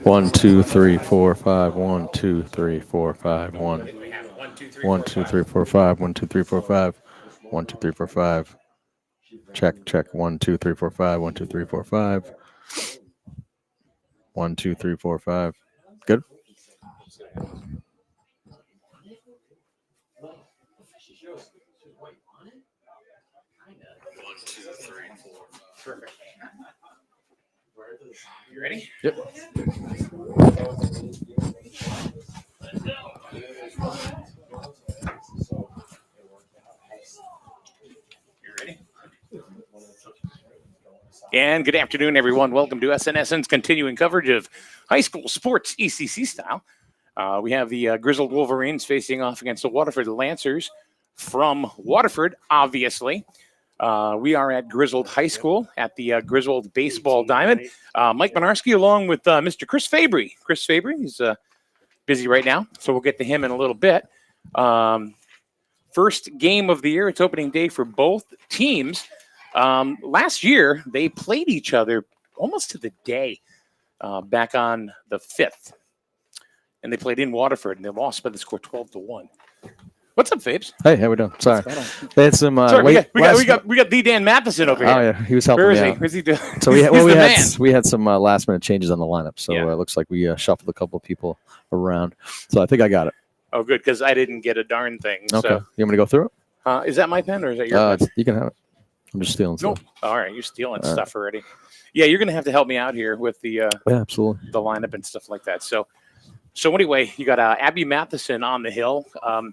1, 2, 3, 4, 5. 1, 2, 3, 4, 5. 1. And we have 1, 2, 3, 1, 4, 2, 5. 3, 4, 5. 1, 2, 3, 4, 5. 1, 2, 3, 4, 5. Check, check. 1, 2, 3, 4, 5. 1, 2, 3, 4, 5. 1, 2, 3, 4, 5. Good. Perfect. You ready? Yep. You ready? And good afternoon, everyone. Welcome to SNSN's continuing coverage of high school sports ECC style. We have the Griswold Wolverines facing off against the Waterford Lancers from Waterford, obviously. We are at Griswold High School at the Griswold Baseball Diamond. Mike Monarski along with Mr. Chris Fabry. Chris Fabry is busy right now, so we'll get to him in a little bit. First game of the year. It's opening day for both teams. Last year, they played each other almost to the day back on the 5th. And they played in Waterford, and they lost by the score 12-1. What's up, Fabes? Hey, how we doing? Sorry. They had some Sorry, late we got the Dan Matheson over here. Oh yeah, he was helping Where is me he? out. Where's he doing? So we had some last minute changes on the lineup. So Yeah. it looks like we shuffled a couple of people around. So I think I got it. Oh, good, because I didn't get a darn thing. Okay. So, You want me to go through it? Is that my pen or is that your pen? You can have it. I'm just stealing No. stuff. All right, you're stealing stuff already. Yeah, you're going to have to help me out here with the Yeah, absolutely. the lineup and stuff like that. So anyway, you got Abby Matheson on the hill.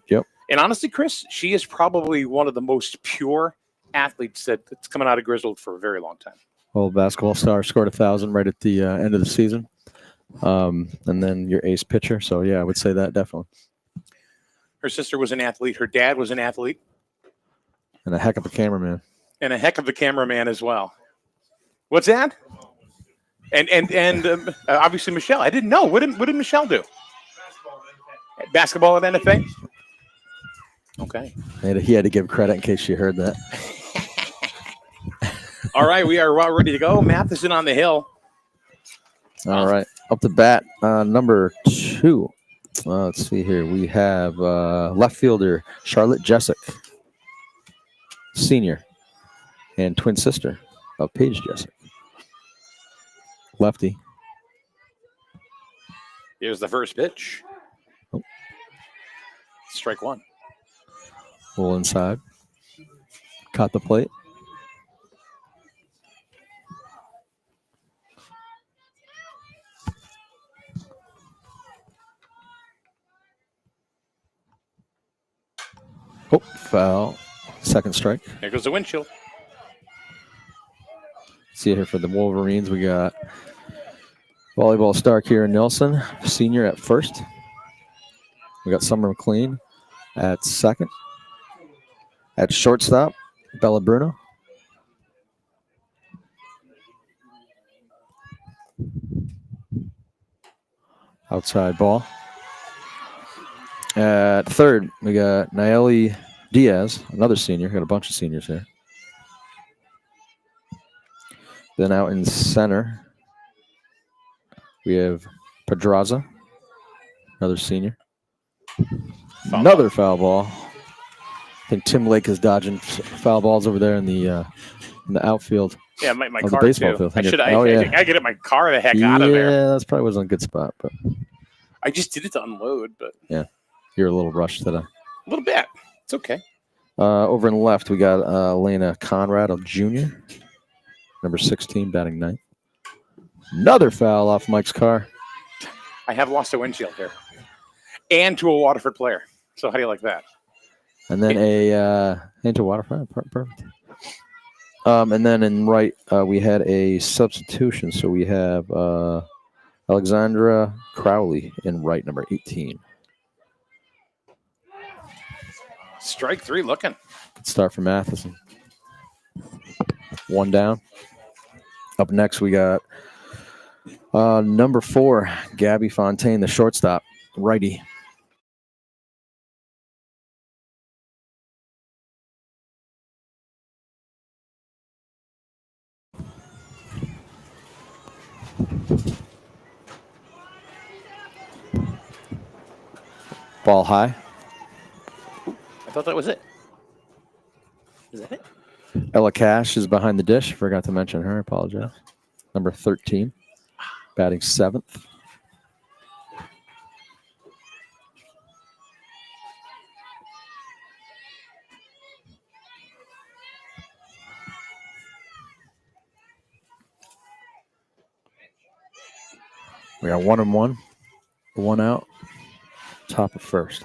Yep. And honestly, Chris, she is probably one of the most pure athletes that's coming out of Griswold for a very long time. Well, basketball star scored 1,000 right at the end of the season. And then your ace pitcher. So yeah, I would say that definitely. Her sister was an athlete. Her dad was an athlete. And a heck of a cameraman. And a heck of a cameraman as well. What's that? And obviously Michelle. I didn't know. What did Michelle do? Basketball at NFA? Okay. He had to give credit in case you heard that. All right, we are ready to go. Matheson on the hill. All right. Up to bat, number 2. Let's see here. We have left fielder Charlotte Jessic, senior, and twin sister of Paige Jessic. Lefty. Here's the first pitch. Oh. Strike 1. Full inside. Caught the plate. Oh, foul. Second strike. There goes the windshield. See here for the Wolverines, we got volleyball star Kieran Nelson, senior at first. We got Summer McLean at second. At shortstop, Bella Bruno. Outside ball. At third, we got Naeli Diaz, another senior. Got a bunch of seniors here. Then out in center, we have Pedraza, another senior. Another foul ball. I think Tim Lake is dodging foul balls over there in the outfield. Yeah, my of car the baseball too. field. I get my car the heck out of there. Yeah, that's probably wasn't a good spot, but I just did it to unload, but yeah, you're a little rushed today. A little bit. It's okay. Over in the left, we got Elena Conrad, a junior, number 16, batting ninth. Another foul off Mike's car. I have lost a windshield here, and to a Waterford player. So how do you like that? And then into Waterford. Perfect. And then in right, we had a substitution. So we have Alexandra Crowley in right, number 18. Strike 3 looking. Good start for Matheson. 1 down. Up next, we got number 4, Gabby Fontaine, the shortstop, righty. Ball high. I thought that was it. Is that it? Ella Cash is behind the dish. Forgot to mention her. I apologize. Number 13, batting 7th. We got 1-1, 1 out, top of first.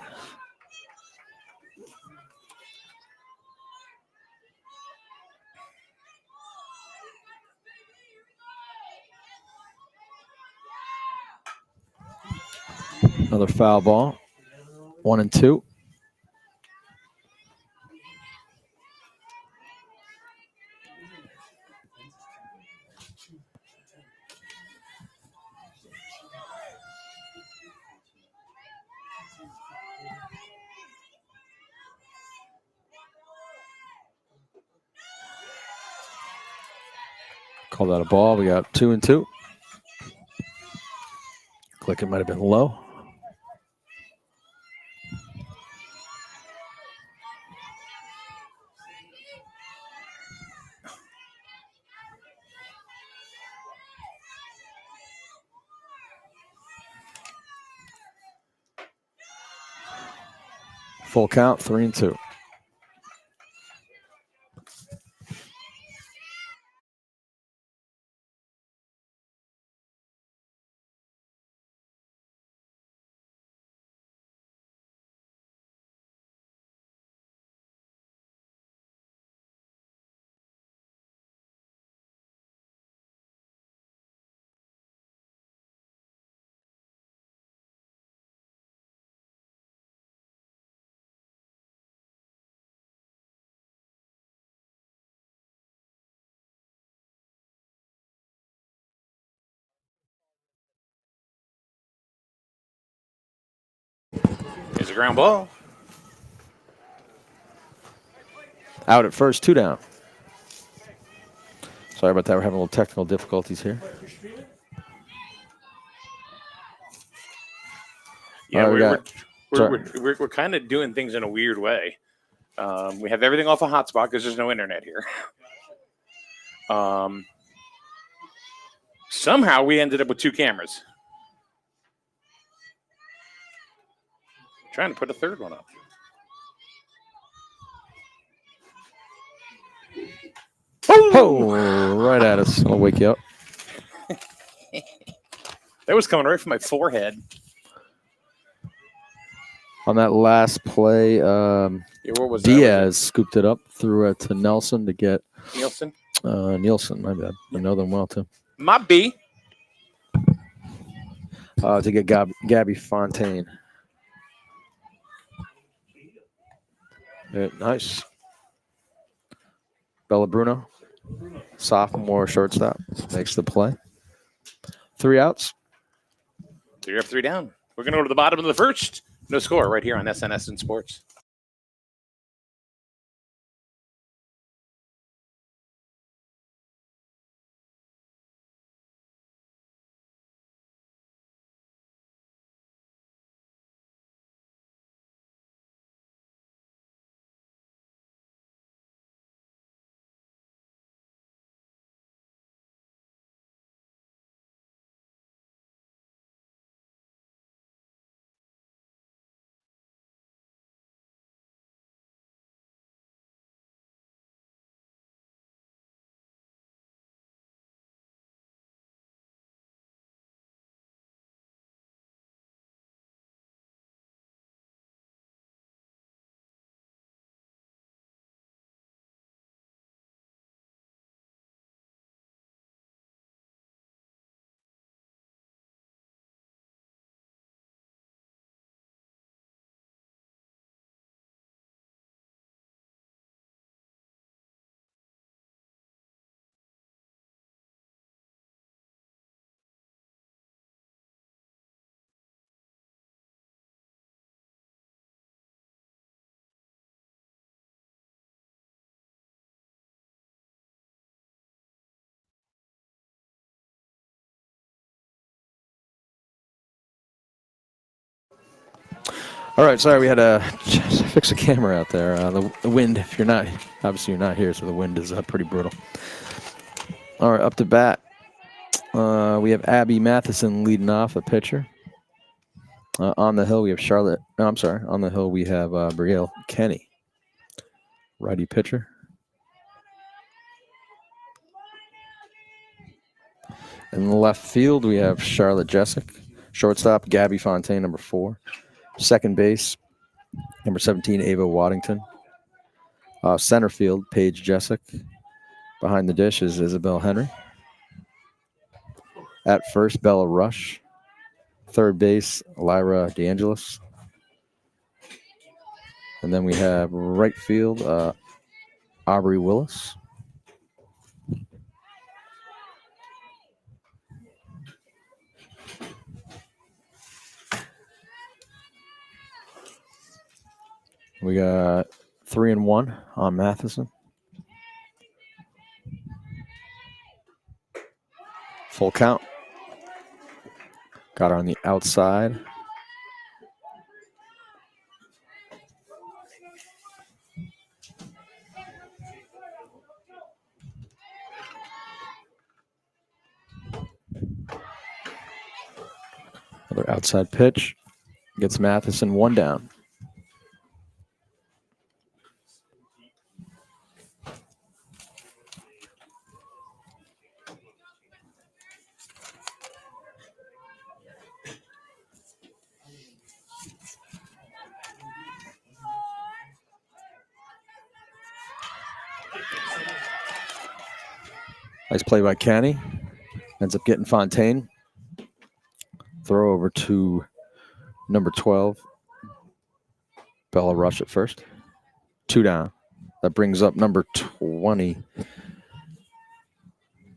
Another foul ball. 1-2. Call that a ball. We got 2-2. Click, it might have been low. Full count, 3-2. Here's a ground ball. Out at first, 2 down. Sorry about that. We're having a little technical difficulties here. Yeah, All right, we're kind of doing things in a weird way. We have everything off a hotspot because there's no internet here. Somehow we ended up with 2 cameras. Trying to put a third one up. Oh, right at us. I'll wake you up. That was coming right from my forehead. On that last play, Yeah, what was Diaz scooped it up, threw it to Nelson to get Nielsen? Nielsen, my bad. I know them well, too. My B. To get Gabby Fontaine. Nice. Bella Bruno, sophomore shortstop, makes the play. 3 outs. 3 up, 3 down. We're going to go to the bottom of the first. No score right here on SNS and Sports. All right, sorry, we had to fix a camera out there. The wind, if you're not, obviously you're not here, so the wind is pretty brutal. All right, up to bat. We have Abby Matheson leading off, a pitcher. On the hill, we have Charlotte. No, I'm sorry. On the hill, we have Brielle Kenny, righty pitcher. In the left field, we have Charlotte Jessic. Shortstop, Gabby Fontaine, number 4. Second base, number 17, Ava Waddington. Center field, Paige Jessic. Behind the dish is Isabel Henry. At first, Bella Rush. Third base, Lyra DeAngelis. And then we have right field, Aubrey Willis. We got 3-1 on Matheson. Full count. Got her on the outside. Another outside pitch. Gets Matheson 1 down. Nice play by Kenny. Ends up getting Fontaine. Throw over to number 12, Bella Rush at first. 2 down. That brings up number 20,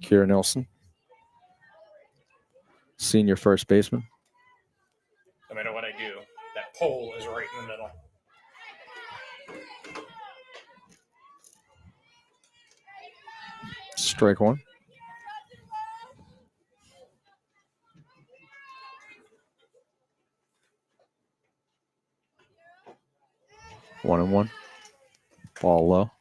Kira Nelson, senior first baseman. No matter what I do, that pole is right in the middle. Strike 1. One and 1. Ball low.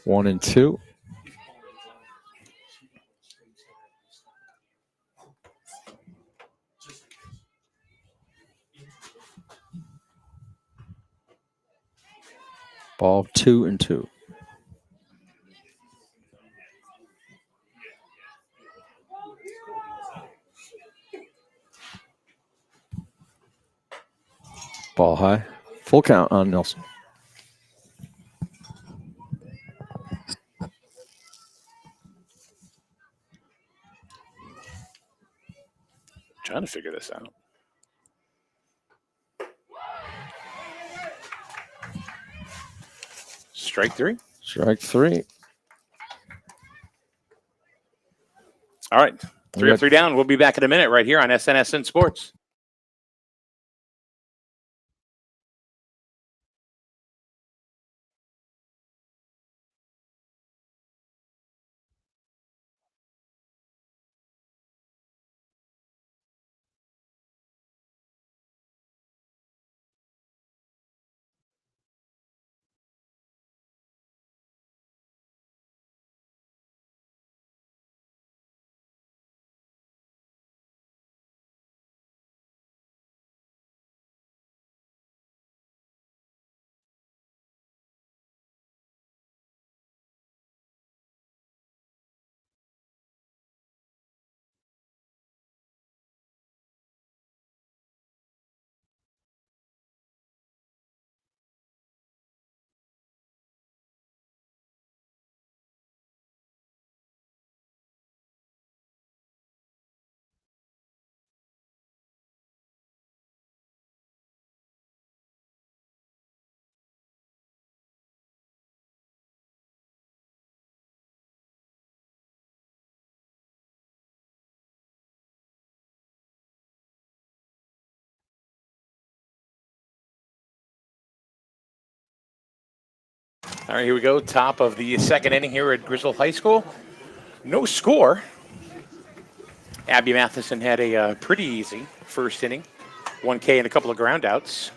One and 2. Ball 2 and 2. Ball high. Full count on Nelson. Trying to figure this out. Strike 3. Strike 3. All right. 3 up, 3 down. We'll be back in a minute right here on SNSN Sports. All right, here we go. Top of the second inning here at Griswold High School. No score. Abby Matheson had a pretty easy first inning. 1K and a couple of ground outs.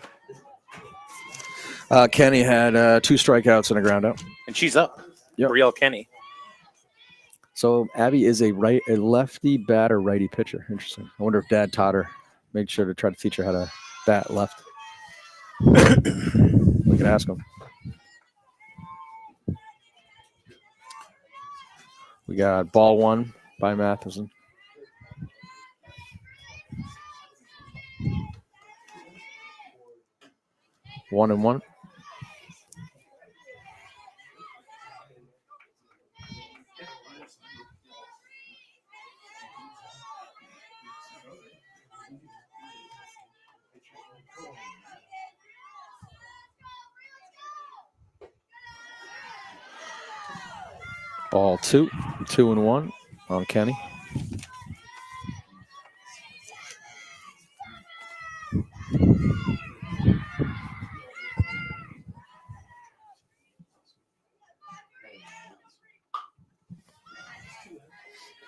Kenny had 2 strikeouts and a ground out. And she's up. Yep. Brielle Kenny. So Abby is a lefty batter, righty pitcher. Interesting. I wonder if Dad taught her, made sure to try to teach her how to bat left. We can ask him. We got ball 1 by Matheson. One and one. Ball 2, 2-1 on Kenny.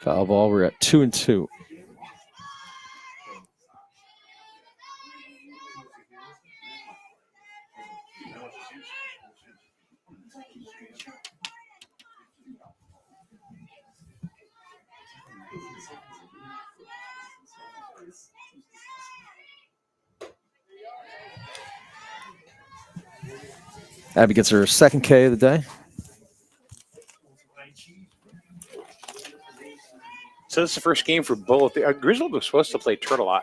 Foul ball. We're at 2-2. Abby gets her second K of the day. So this is the first game for both. Griswold was supposed to play Turtle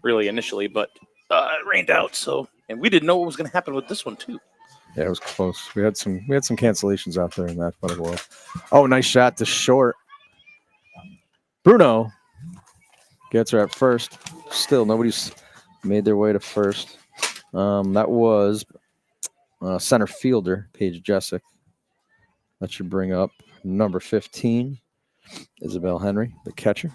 really initially, but it rained out. So, and we didn't know what was going to happen with this one too. Yeah, it was close. We had some cancellations out there in that athletic world. Oh, nice shot to short. Bruno gets her at first. Still, nobody's made their way to first. That was center fielder, Paige Jessic. That should bring up number 15, Isabel Henry, the catcher.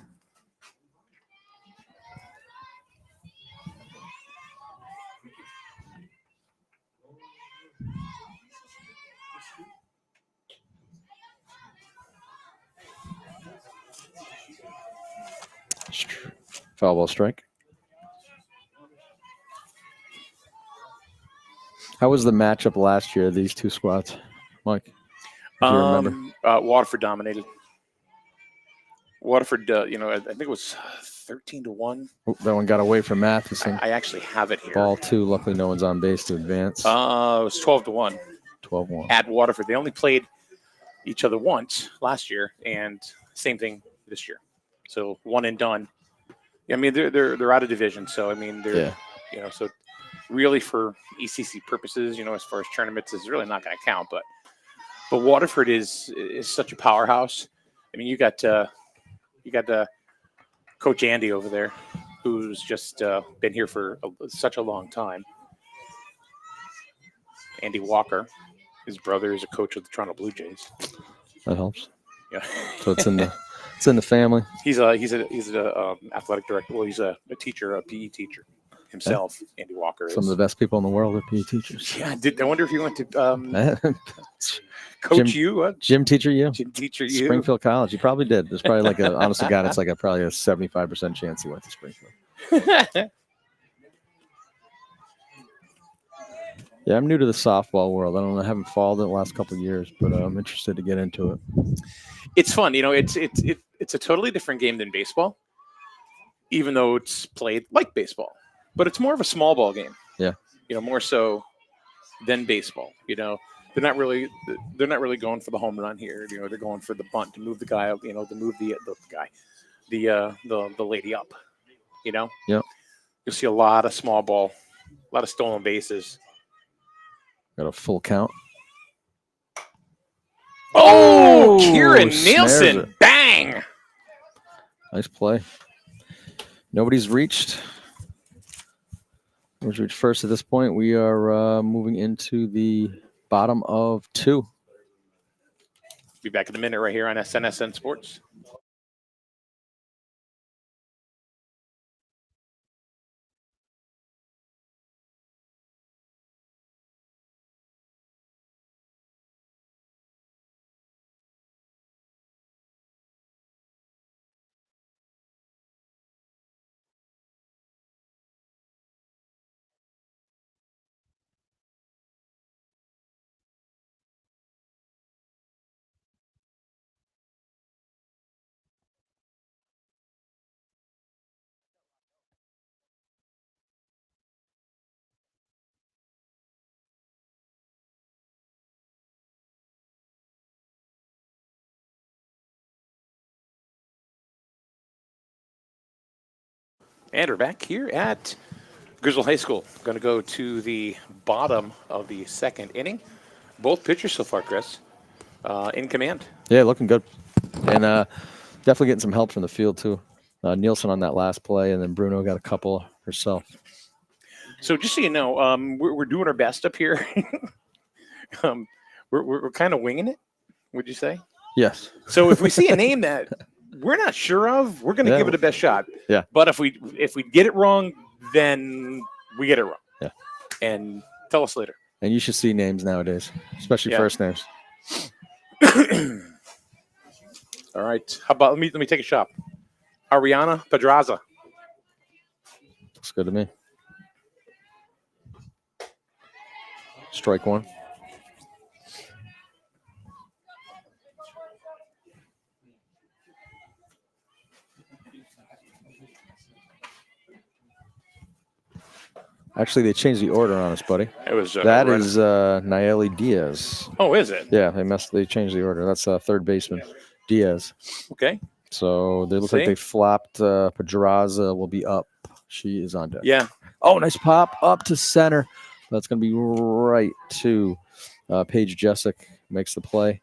Foul ball strike. How was the matchup last year, these two squads, Mike? Do you remember? Waterford dominated. Waterford, I think it was 13-1. Oh, that one got away from Matheson. I actually have it here. Ball 2. Luckily, no one's on base to advance. It was 12-1. 12-1. At Waterford. They only played each other once last year, and same thing this year. So one and done. I mean, they're out of division, so I mean, so really for ECC purposes, as far as tournaments, is really not going to count. But Waterford is such a powerhouse. I mean, you got Coach Andy over there, who's just been here for such a long time. Andy Walker, his brother, is a coach of the Toronto Blue Jays. That helps. Yeah. So it's in the family. He's an athletic director. Well, he's a teacher, a PE teacher himself. Yeah. Andy Walker is some of the best people in the world are PE teachers. Yeah, I wonder if he went to coach you, gym teacher you, gym teacher you, Springfield College. He probably did. There's probably honest to God, it's probably a 75% chance he went to Springfield. Yeah, I'm new to the softball world. I haven't followed it the last couple of years, but I'm interested to get into it. It's fun, it's a totally different game than baseball, even though it's played like baseball, but it's more of a small ball game. Yeah, more so than baseball. They're not really going for the home run here. They're going for the bunt to move the guy up. To move the lady up. Yeah. You'll see a lot of small ball, a lot of stolen bases. Got a full count. Oh, Kieran Nielsen. Bang. Nice play. Nobody's reached. Nobody's reached first at this point. We are moving into the bottom of 2. Be back in a minute right here on SNSN Sports. And we're back here at Griswold High School. Going to go to the bottom of the second inning. Both pitchers so far, Chris, in command. Yeah, looking good. And definitely getting some help from the field, too. Nielsen on that last play, and then Bruno got a couple herself. So just so you know, we're doing our best up here. We're kind of winging it, would you say? Yes. So if we see a name that we're not sure of, we're going to give it a best shot. Yeah. But if we get it wrong, then we get it wrong. Yeah. And tell us later. And you should see names nowadays, especially first names. All right. How about let me take a shot. Ariana Pedraza. Looks good to me. Strike one. Actually, they changed the order on us, buddy. It was that is Nayeli Diaz. Oh, is it? Yeah, they changed the order. That's third baseman Diaz. Okay. So they look like they flopped. Pedraza will be up. She is on deck. Yeah. Oh, nice pop up to center. That's going to be right to Paige Jessic. Makes the play.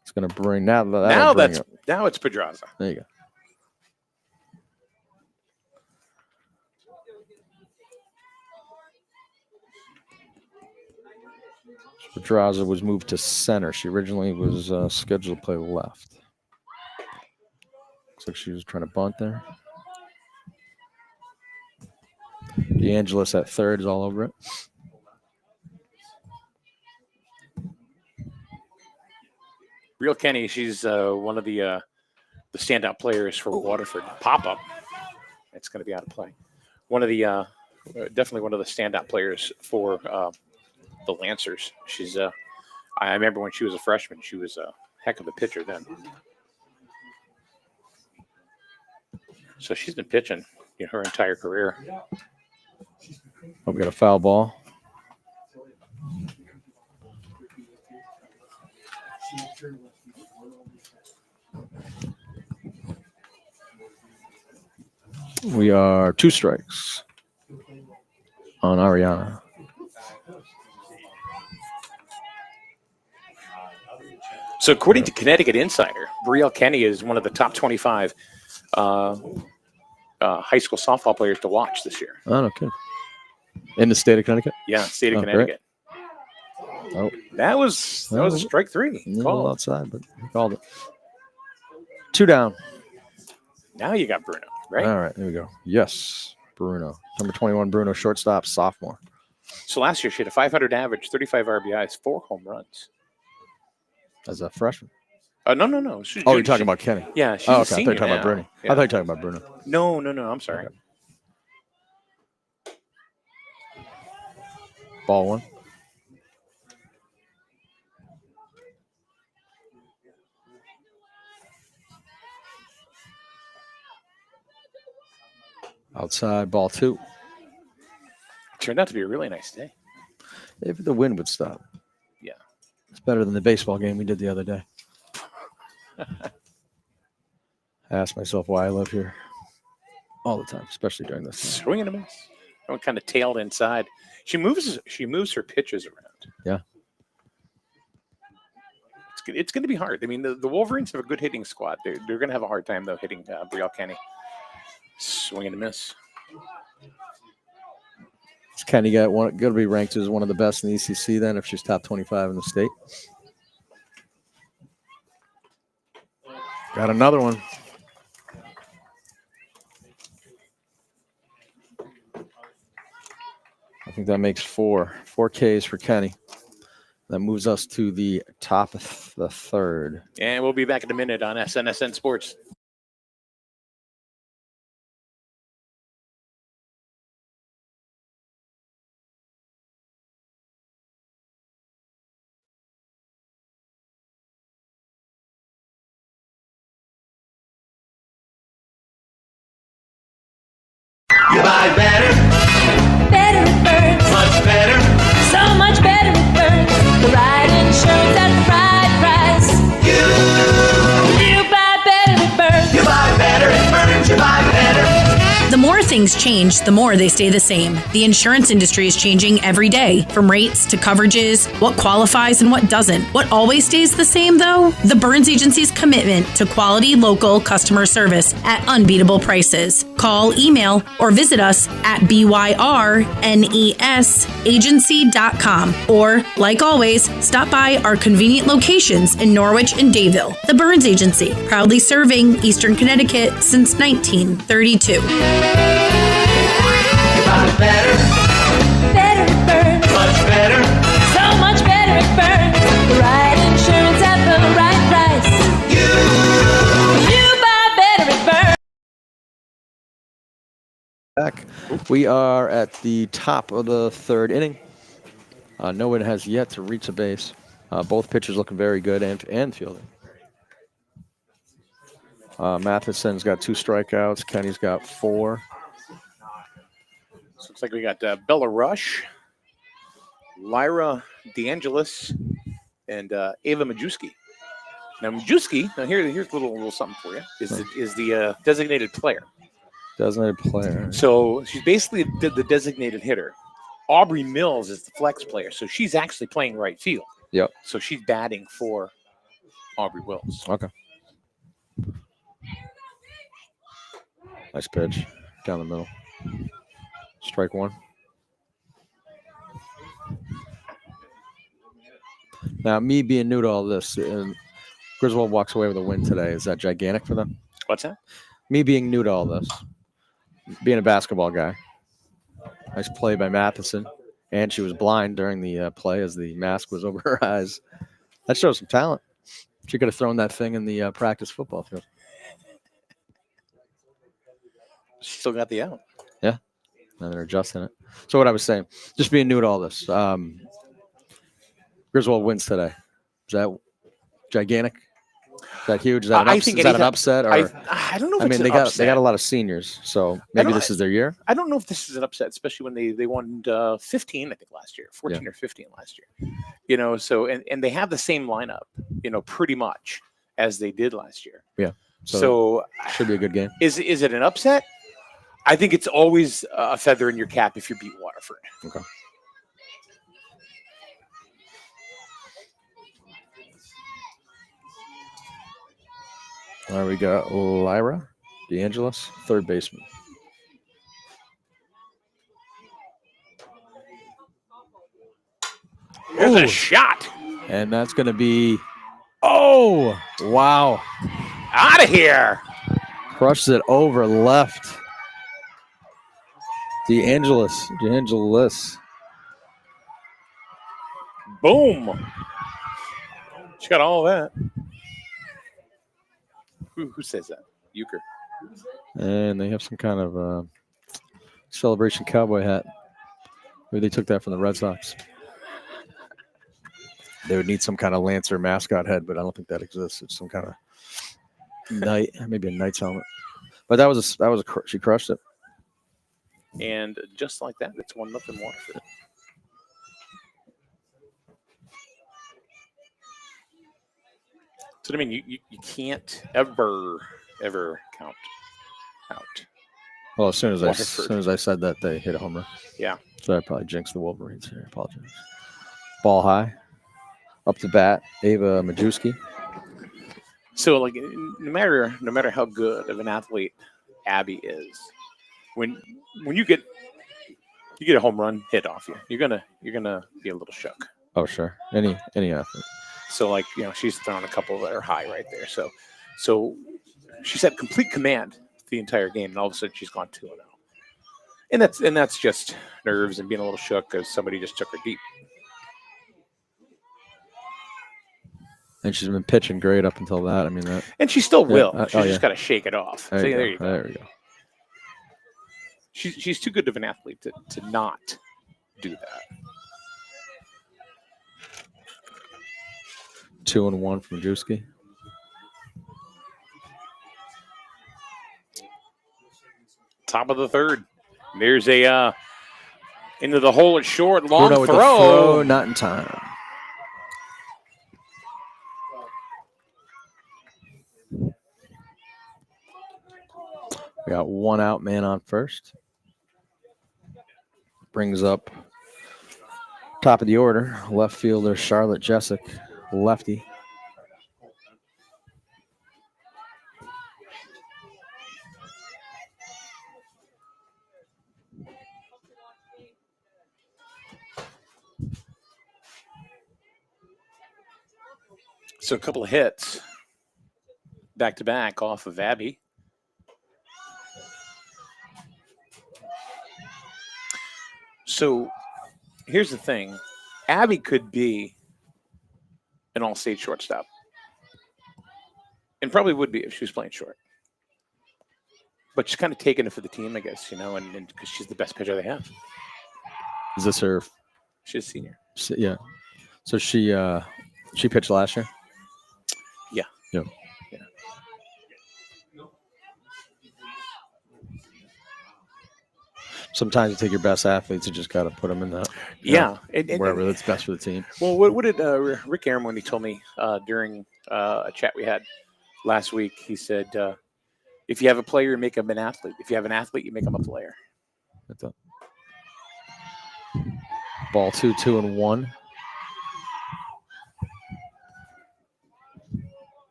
It's going to bring now it's Pedraza. There you go. Pedraza was moved to center. She originally was scheduled to play left. Looks like she was trying to bunt there. DeAngelis at third is all over it. Real Kenny, she's one of the standout players for Waterford. Pop-up. It's going to be out of play. One of the definitely one of the standout players for the Lancers. She's I remember when she was a freshman, she was a heck of a pitcher then. So she's been pitching her entire career. Oh, we got a foul ball. We are 2 strikes on Ariana. So according to Connecticut Insider, Brielle Kenny is one of the top 25 high school softball players to watch this year. Oh, no kidding. In the state of Connecticut? Yeah, state of Connecticut. Great. Oh, that was a strike 3. A little outside, but he called it. 2 down. Now you got Bruno, right? All right, there we go. Yes, Bruno. Number 21, Bruno, shortstop, sophomore. So last year she had a 500 average, 35 RBIs, 4 home runs. As a freshman? No. You're talking about Kenny? Yeah, she's okay. a senior I thought you were talking about Bruno. Yeah. I thought you were talking about Bruno. No. I'm sorry. Okay. Ball 1. Outside, ball 2. Turned out to be a really nice day. If the wind would stop. Yeah. It's better than the baseball game we did the other day. I ask myself why I live here all the time, especially during this. Swing and a miss. One kind of tailed inside. She moves her pitches around. Yeah. It's going to be hard. I mean, the Wolverines have a good hitting squad. They're going to have a hard time, though, hitting Brielle Kenny. Swing and a miss. It's Kenny going to be ranked as one of the best in the ECC then if she's top 25 in the state. Got another one. I think that makes 4 Ks for Kenny. That moves us to the top of the third. And we'll be back in a minute on SNSN Sports. You buy better. Better it burns. Much better. So much better it burns. The right insurance at the right price. You buy better it burns. things change, the more they stay the same. The insurance industry is changing every day, from rates to coverages, what qualifies and what doesn't. What always stays the same, though? The Burns Agency's commitment to quality local customer service at unbeatable prices. Call, email, or visit us at byrnesagency.com. Or, like always, stop by our convenient locations in Norwich and Dayville. The Burns Agency, proudly serving Eastern Connecticut since 1932. Your body's better, Better it burns. much better. So much better it burns. The right insurance at the right price. You buy better it burns. Back. We are at the top of the third inning. No one has yet to reach a base. Both pitchers looking very good and fielding. Matheson's got 2 strikeouts. Kenny's got 4. So looks like we got Bella Rush, Lyra DeAngelis, and Ava Majewski. Now Majewski, here's a little something for you. Is the designated player. Designated player. So she's basically the designated hitter. Aubrey Mills is the flex player, so she's actually playing right field. Yep. So she's batting for Aubrey Wills. Okay. Nice pitch down the middle. Strike 1. Now, me being new to all this, Griswold walks away with a win today. Is that gigantic for them? What's that? Me being new to all this, being a basketball guy. Nice play by Matheson. And she was blind during the play as the mask was over her eyes. That shows some talent. She could have thrown that thing in the practice football field. She still got the out. Yeah. And they're adjusting it. So what I was saying, just being new to all this, Griswold wins today. Is that gigantic? Is that huge? Is that an upset? Or I don't know if they got a lot of seniors, so maybe this is their year. I don't know if this is an upset, especially when they won 15, I think, last year, 14 or 15 last year. So and they have the same lineup, pretty much as they did last year. Yeah. So should be a good game. Is it an upset? I think it's always a feather in your cap if you beat Waterford. Okay. All right, we got Lyra DeAngelis, third baseman. There's a shot. And that's going to be, oh, wow. Out of here. Crushes it over left. DeAngelis. Boom. She got all of that. Who says that? Euchre. And they have some kind of celebration cowboy hat. Maybe they took that from the Red Sox. They would need some kind of Lancer mascot head, but I don't think that exists. It's some kind of knight, maybe a knight's helmet. But she crushed it. And just like that, it's 1-0 Waterford. So I mean, you can't ever count out. Well, as soon as Waterford. I said that, they hit a home run. Yeah. So I probably jinxed the Wolverines here. I apologize. Ball high, up to bat, Ava Majewski. So like, no matter how good of an athlete Abby is, when you get a home run hit off you, you're gonna be a little shook. Oh sure, any athlete. So like, she's thrown a couple that are high right there. So she's had complete command the entire game, and all of a sudden she's gone 2-0. And that's just nerves and being a little shook because somebody just took her deep. And she's been pitching great up until that. I mean that. And she still will. Yeah, She's just got to shake it off. There you go. go. There we go. She's too good of an athlete to not do that. 2-1 from Majewski. Top of the third. There's a into the hole at short, long Bruno with the throw. throw, not in time. We got 1 out, man on first. brings up top of the order, left fielder Charlotte Jessic, lefty. So a couple of hits back to back off of Abby. So here's the thing. Abby could be an all-state shortstop. And probably would be if she was playing short. But she's kind of taking it for the team, I guess, and because she's the best pitcher they have. Is this her? She's a senior. Yeah. So she pitched last year? Yeah. Yeah. Yeah. Sometimes you take your best athletes, you just got to put them in that. Yeah. Wherever that's best for the team. Well, what did Rick Aaron, when he told me during a chat we had last week, he said, if you have a player, you make him an athlete. If you have an athlete, you make him a player. That's it. Ball 2-2-1.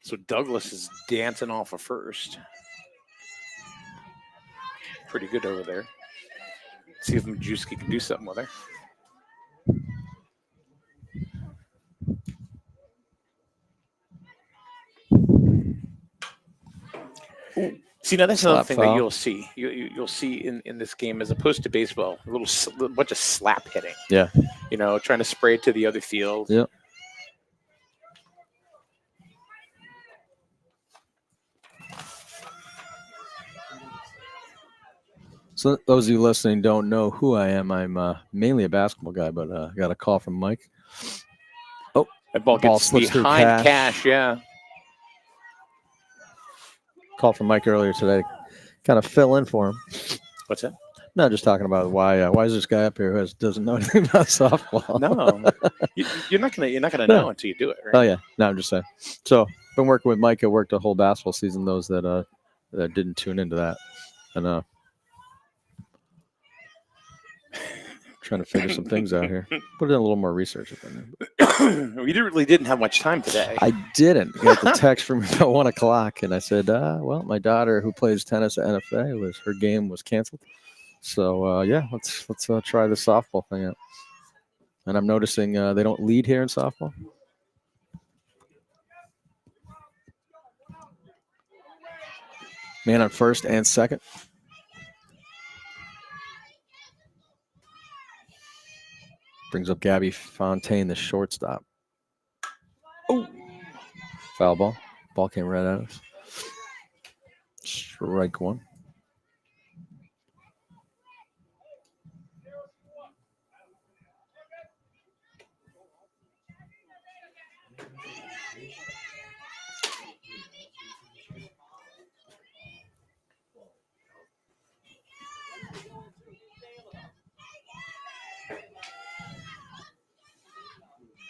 So Douglas is dancing off of first. Pretty good over there. See if Majewski can do something with her. See, now that's another Slap thing foul. that you'll see. You'll see in this game, as opposed to baseball, a bunch of slap hitting. Yeah. Trying to spray it to the other field. Yep. So those of you listening don't know who I am. I'm mainly a basketball guy, but I got a call from Mike. Oh, That ball Ball gets slips through behind Cash. Cash, yeah. call from Mike earlier today. Kind of fill in for him. What's that? No, just talking about why is this guy up here who doesn't know anything about softball? No, you're not gonna No. know until you do it, right? Oh yeah, no, I'm just saying. So been working with Mike. I worked a whole basketball season. Those that didn't tune into that, and trying to figure some things out here. Put in a little more research. We really didn't have much time today. I didn't. I got the text from about 1:00, and I said, "Well, my daughter who plays tennis at NFA her game was canceled. So yeah, let's try the softball thing out." And I'm noticing they don't lead here in softball. Man on first and second. Brings up Gabby Fontaine, the shortstop. Oh, foul ball. Ball came right at us. Strike one.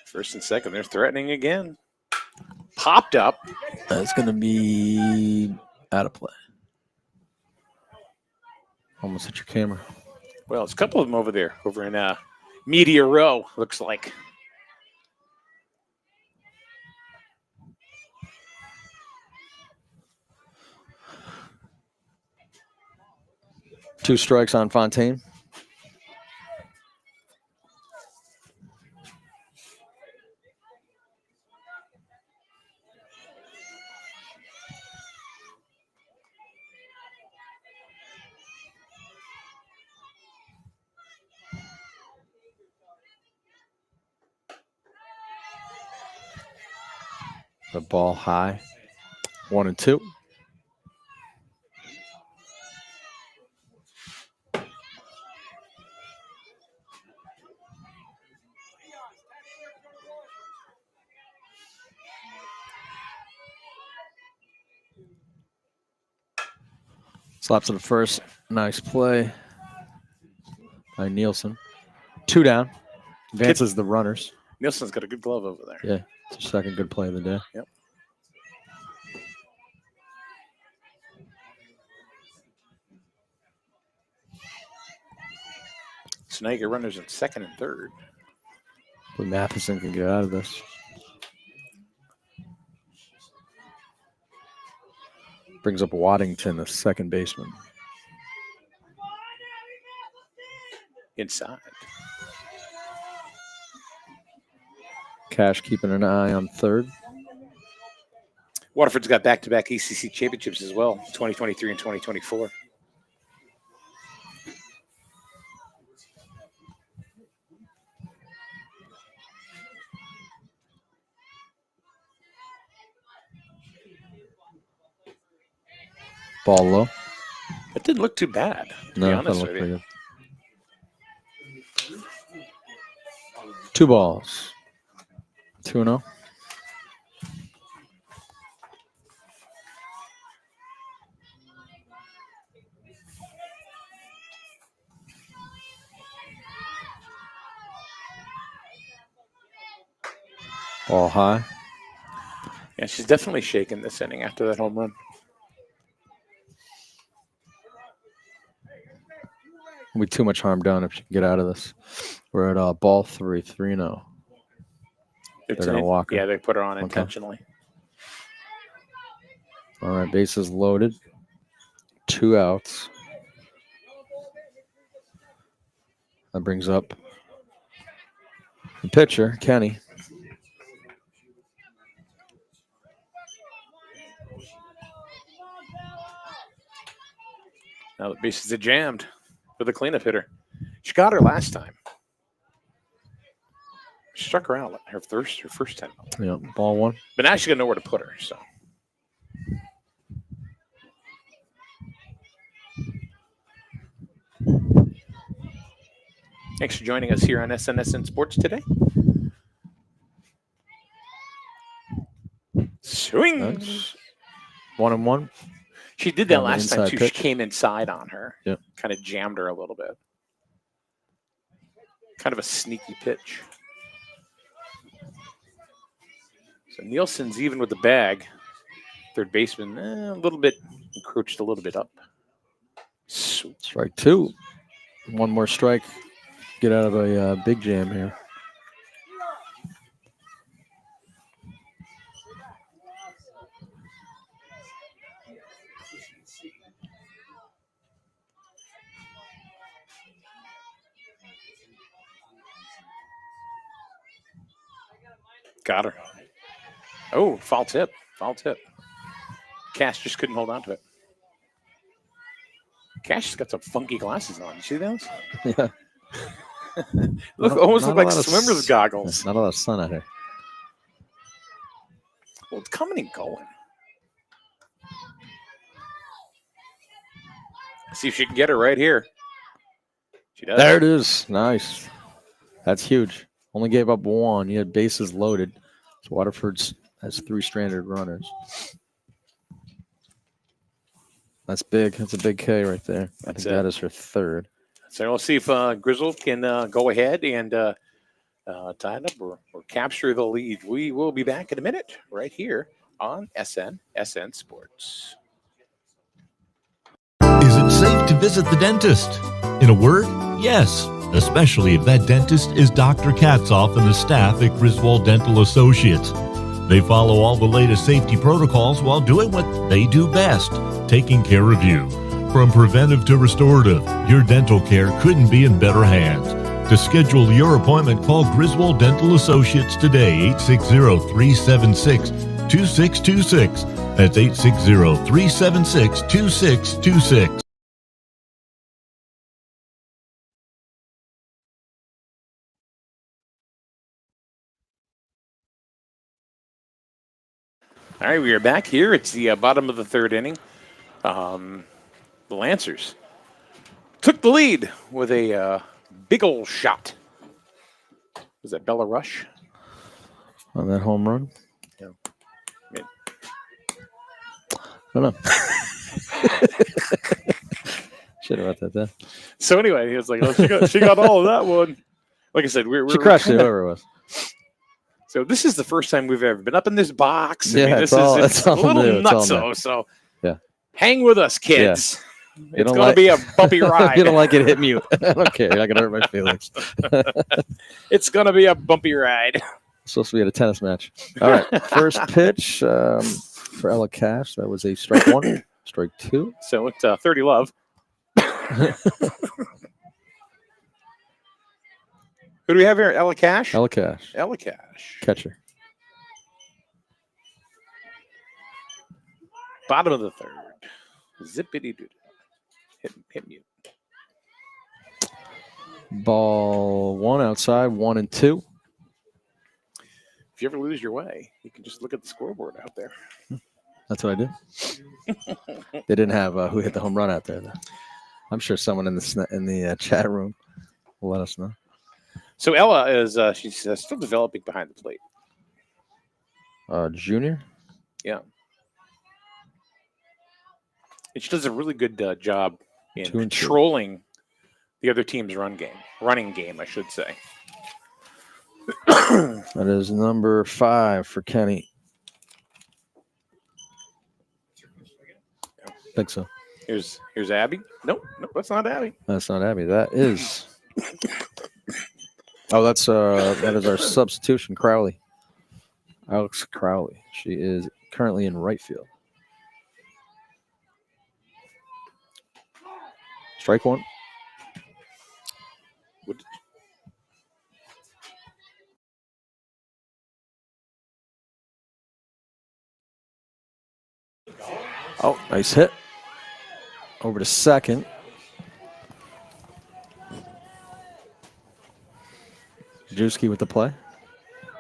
First and second, they're threatening again. Popped up. That's going to be out of play. Almost hit your camera. Well, it's a couple of them over there, over in Media Row, looks like. Two strikes on Fontaine. The ball high. 1-2. Slaps to the first. Nice play by Nielsen. 2 down. Advances the runners. Nielsen's got a good glove over there. Yeah, it's the second good play of the day. Yep. So now you get runners in second and third. But Matheson can get out of this. Brings up Waddington, the second baseman. Inside. Cash keeping an eye on third. Waterford's got back-to-back ECC championships as well, 2023 and 2024. Ball low. That didn't look too bad, to be No, that honest looked with you. pretty good. 2 balls. 2-0. Ball high. Yeah, she's definitely shaking this inning after that home run. Will be too much harm done if she can get out of this. We're at ball 3, 3-0. They're going to walk her. Yeah, they put her on Okay. intentionally. All right, bases loaded. 2 outs. That brings up the pitcher, Kenny. Now the bases are jammed for the cleanup hitter. She got her last time. She struck her out her first time. Yeah, ball 1. But now she's going to know where to put her. So thanks for joining us here on SNSN Sports today. Swing. Nice. 1-1. She did that Kind of an last time inside too. pitch. She came inside on her. Yep. Kind of jammed her a little bit. Kind of a sneaky pitch. So Nielsen's even with the bag. Third baseman, a little bit encroached a little bit up. Strike 2. 1 more strike. Get out of a big jam here. Got her. Oh, foul tip. Foul tip. Cash just couldn't hold on to it. Cash has got some funky glasses on. You see those? Yeah. Almost Not look a like lot of swimmer's goggles. Not a lot of sun out here. Well, it's coming and going. See if she can get her right here. She does. There it is. Nice. That's huge. Only gave up 1. You had bases loaded. So Waterford's has 3 stranded runners. That's big. That's a big K right there. I That's think it. that is her 3rd. So we'll see if Griswold can go ahead and tie it up or capture the lead. We will be back in a minute right here on SN Sports. Is it safe to visit the dentist? In a word, yes, especially if that dentist is Dr. Katzoff and the staff at Griswold Dental Associates. They follow all the latest safety protocols while doing what they do best, taking care of you. From preventive to restorative, your dental care couldn't be in better hands. To schedule your appointment, call Griswold Dental Associates today, 860-376-2626. That's 860-376-2626. All right, we are back here. It's the bottom of the 3rd inning. The Lancers took the lead with a big old shot. Was that Bella Rush? On that home run? Yeah. I don't know. Shit about that then. So anyway, he was like, "Oh, she got all of that one." Like I said, we're She crushed it, kinda- whoever it was. So this is the first time we've ever been up in this box. Yeah, I mean, it's all it's a new. little It's all nutso. new. So Yeah. hang with us, kids. It's going to be a bumpy ride. If you don't like it, hit mute. I don't care. You're not going to hurt my feelings. It's going to be a bumpy ride. Supposed to be at a tennis match. All right. First pitch for Ella Cash. That was a strike one, strike two. So it's 30 love. Who do we have here? Ella Cash? Ella Cash. Ella Cash. Catcher. Bottom of the third. Zippity doo. Hit mute. Ball one outside, 1-2. If you ever lose your way, you can just look at the scoreboard out there. That's what I did. They didn't have who hit the home run out there, though. I'm sure someone in the chat room will let us know. So Ella is she's still developing behind the plate. Junior? Yeah. And she does a really good job in 2-2. controlling the other team's running game, I should say. That is number 5 for Kenny. I think so. Here's Abby. Nope, that's not Abby. That's not Abby. That is. Oh, that is our substitution, Crowley. Alex Crowley. She is currently in right field. Strike one. Oh, nice hit. Over to second. Juski with the play.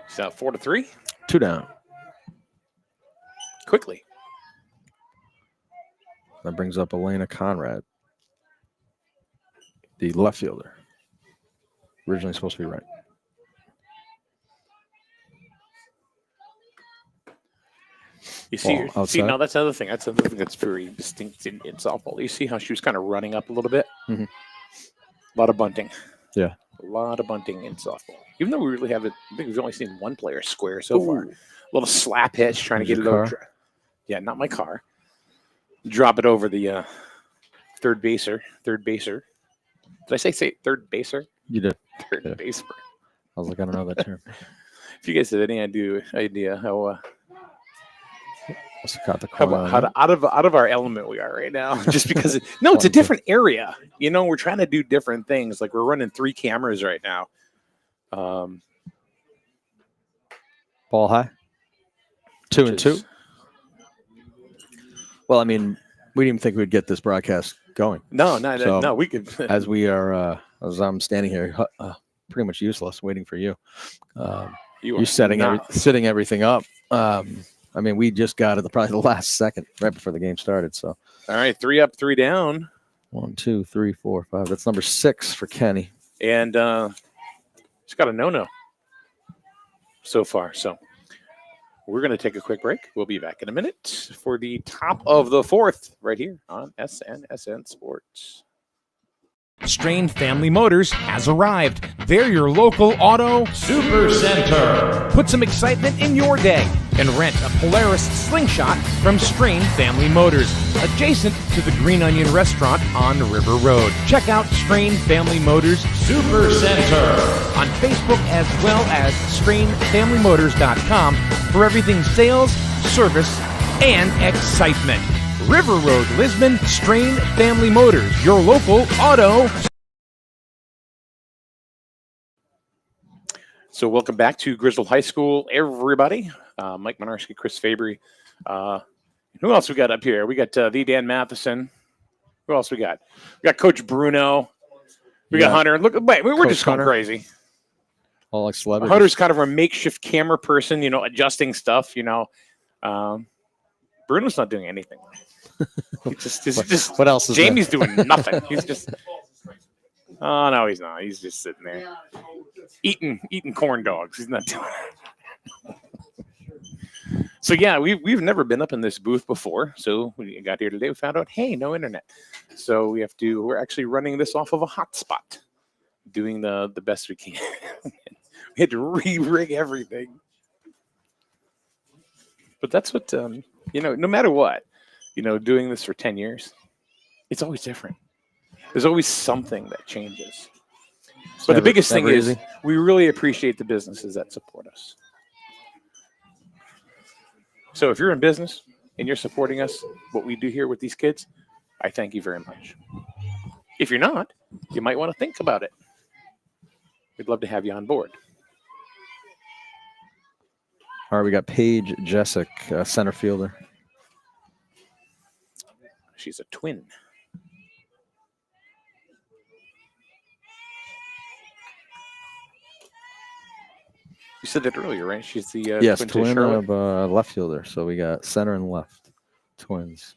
She's out 4-3. 2 down. Quickly. That brings up Elena Conrad, the left fielder. Originally supposed to be right. You see, outside. now that's another thing. That's another thing that's very distinct in softball. You see how she was kind of running up a little bit? Mhm. A lot of bunting. Yeah. A lot of bunting in softball. Even though we really haven't, I think we've only seen one player square so far. A little slap hitch, trying to get it over. Yeah, not my car. Drop it over the third baser. Did I say third baser? You did. Third baser. I was like, I don't know that term. If you guys have any idea how Must have caught the how corner. out of our element we are right now, just because it's a different area. We're trying to do different things. Like we're running 3 cameras right now. Ball high. 2-2. Well, I mean, we didn't even think we'd get this broadcast going. No, we could. As we are, as I'm standing here, pretty much useless, waiting for you. You're setting everything up. I mean, we just got it probably the last second, right before the game started. So, all right, 3 up, 3 down. 1, 2, 3, 4, 5. That's number 6 for Kenny. And she's got a no so far. So we're going to take a quick break. We'll be back in a minute for the top of the 4th right here on SN Sports. Strain Family Motors has arrived. They're your local auto super center. Put some excitement in your day and rent a Polaris Slingshot from Strain Family Motors, adjacent to the Green Onion Restaurant on River Road. Check out Strain Family Motors Super Center on Facebook as well as strainfamilymotors.com for everything sales, service, and excitement. River Road, Lisbon, Strain Family Motors, your local auto. So welcome back to Griswold High School, everybody. Mike Monarski, Chris Fabry. Who else we got up here? We got the Dan Matheson. Who else we got? We got Coach Bruno. We got Hunter. Look, wait, we're Coach just going Hunter. Crazy. All like celebrities. Hunter's kind of a makeshift camera person, adjusting stuff. Bruno's not doing anything. What else is Jamie's doing nothing. He's just. Oh no, he's not. He's just sitting there eating corn dogs. He's not doing it. So yeah, we've never been up in this booth before. So we got here today. We found out, hey, no internet. So we're actually running this off of a hotspot, doing the best we can. We had to re-rig everything. But that's what no matter what. Doing this for 10 years, It's always different. There's always something that changes. But the biggest thing never is easy. we really appreciate the businesses that support us. So if you're in business and you're supporting us, what we do here with these kids, I thank you very much. If you're not, you might want to think about it. We'd love to have you on board. All right, we got Paige Jessic, center fielder. She's a twin. You said that earlier, right? She's the Yes, twin to twin Charlotte. of left fielder. So we got center and left twins.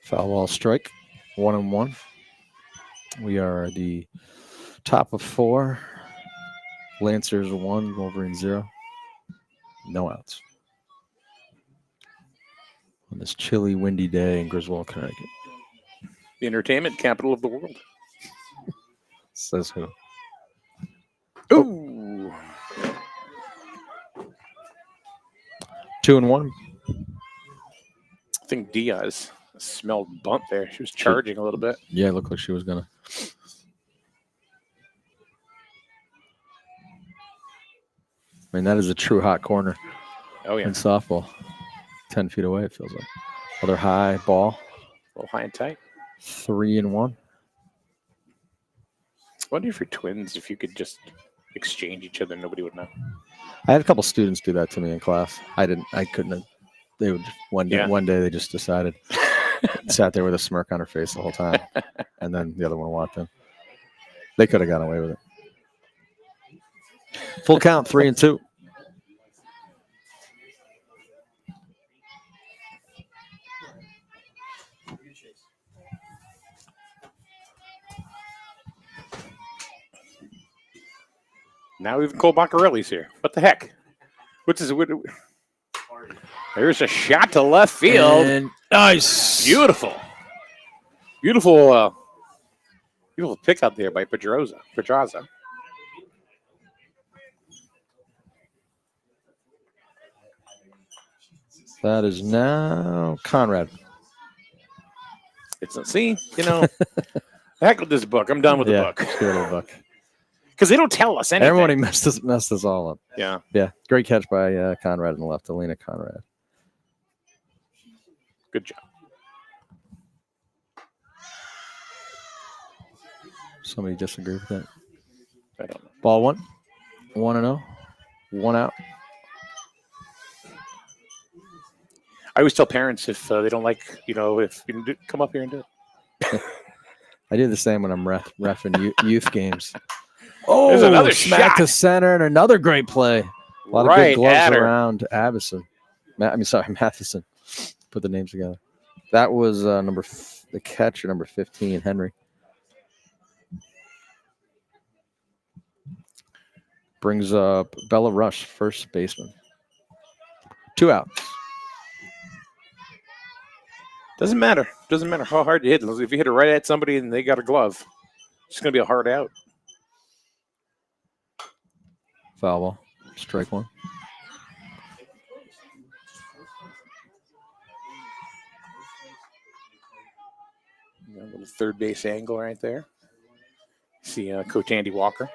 Foul ball strike, 1-1. We are the top of 4. Lancers 1, Wolverine 0. No outs. On this chilly, windy day in Griswold, Connecticut. The entertainment capital of the world. Says who? Ooh. 2-1. I think Diaz smelled bunt there. She was charging a little bit. Yeah, it looked like she was gonna. I mean, that is a true hot corner Oh, yeah. in softball. 10 feet away, it feels like. Other high ball. A little high and tight. 3-1. I wonder if you're twins, if you could just exchange each other, nobody would know. I had a couple students do that to me in class. I couldn't have. They would one day they just decided. Sat there with a smirk on her face the whole time. And then the other one walked in. They could have gotten away with it. Full count, 3-2. Now even Cole Baccarelli's here. What the heck? There's a shot to left field. And nice. Beautiful. Beautiful pick out there by Pedraza. That is now Conrad. See, the heck with this book. I'm done with the book. Let's get a little book. Because they don't tell us anything. Everybody messed us all up. Yeah. Yeah. Great catch by Conrad on the left, Elena Conrad. Good job. Somebody disagree with that? I don't know. Ball 1. 1-0. 1 out. I always tell parents if they don't like, if you can come up here and do it. I do the same when I'm reffing youth games. Oh, There's another smack shot. to center and another great play. A lot of Right good gloves at her. around Matheson. Put the names together. That was the catcher, number 15, Henry. Brings up Bella Rush, first baseman. 2 outs. Doesn't matter how hard you hit it. If you hit it right at somebody and they got a glove, it's going to be a hard out. Foul ball. Strike 1. A little third base angle right there. See Coach Andy Walker.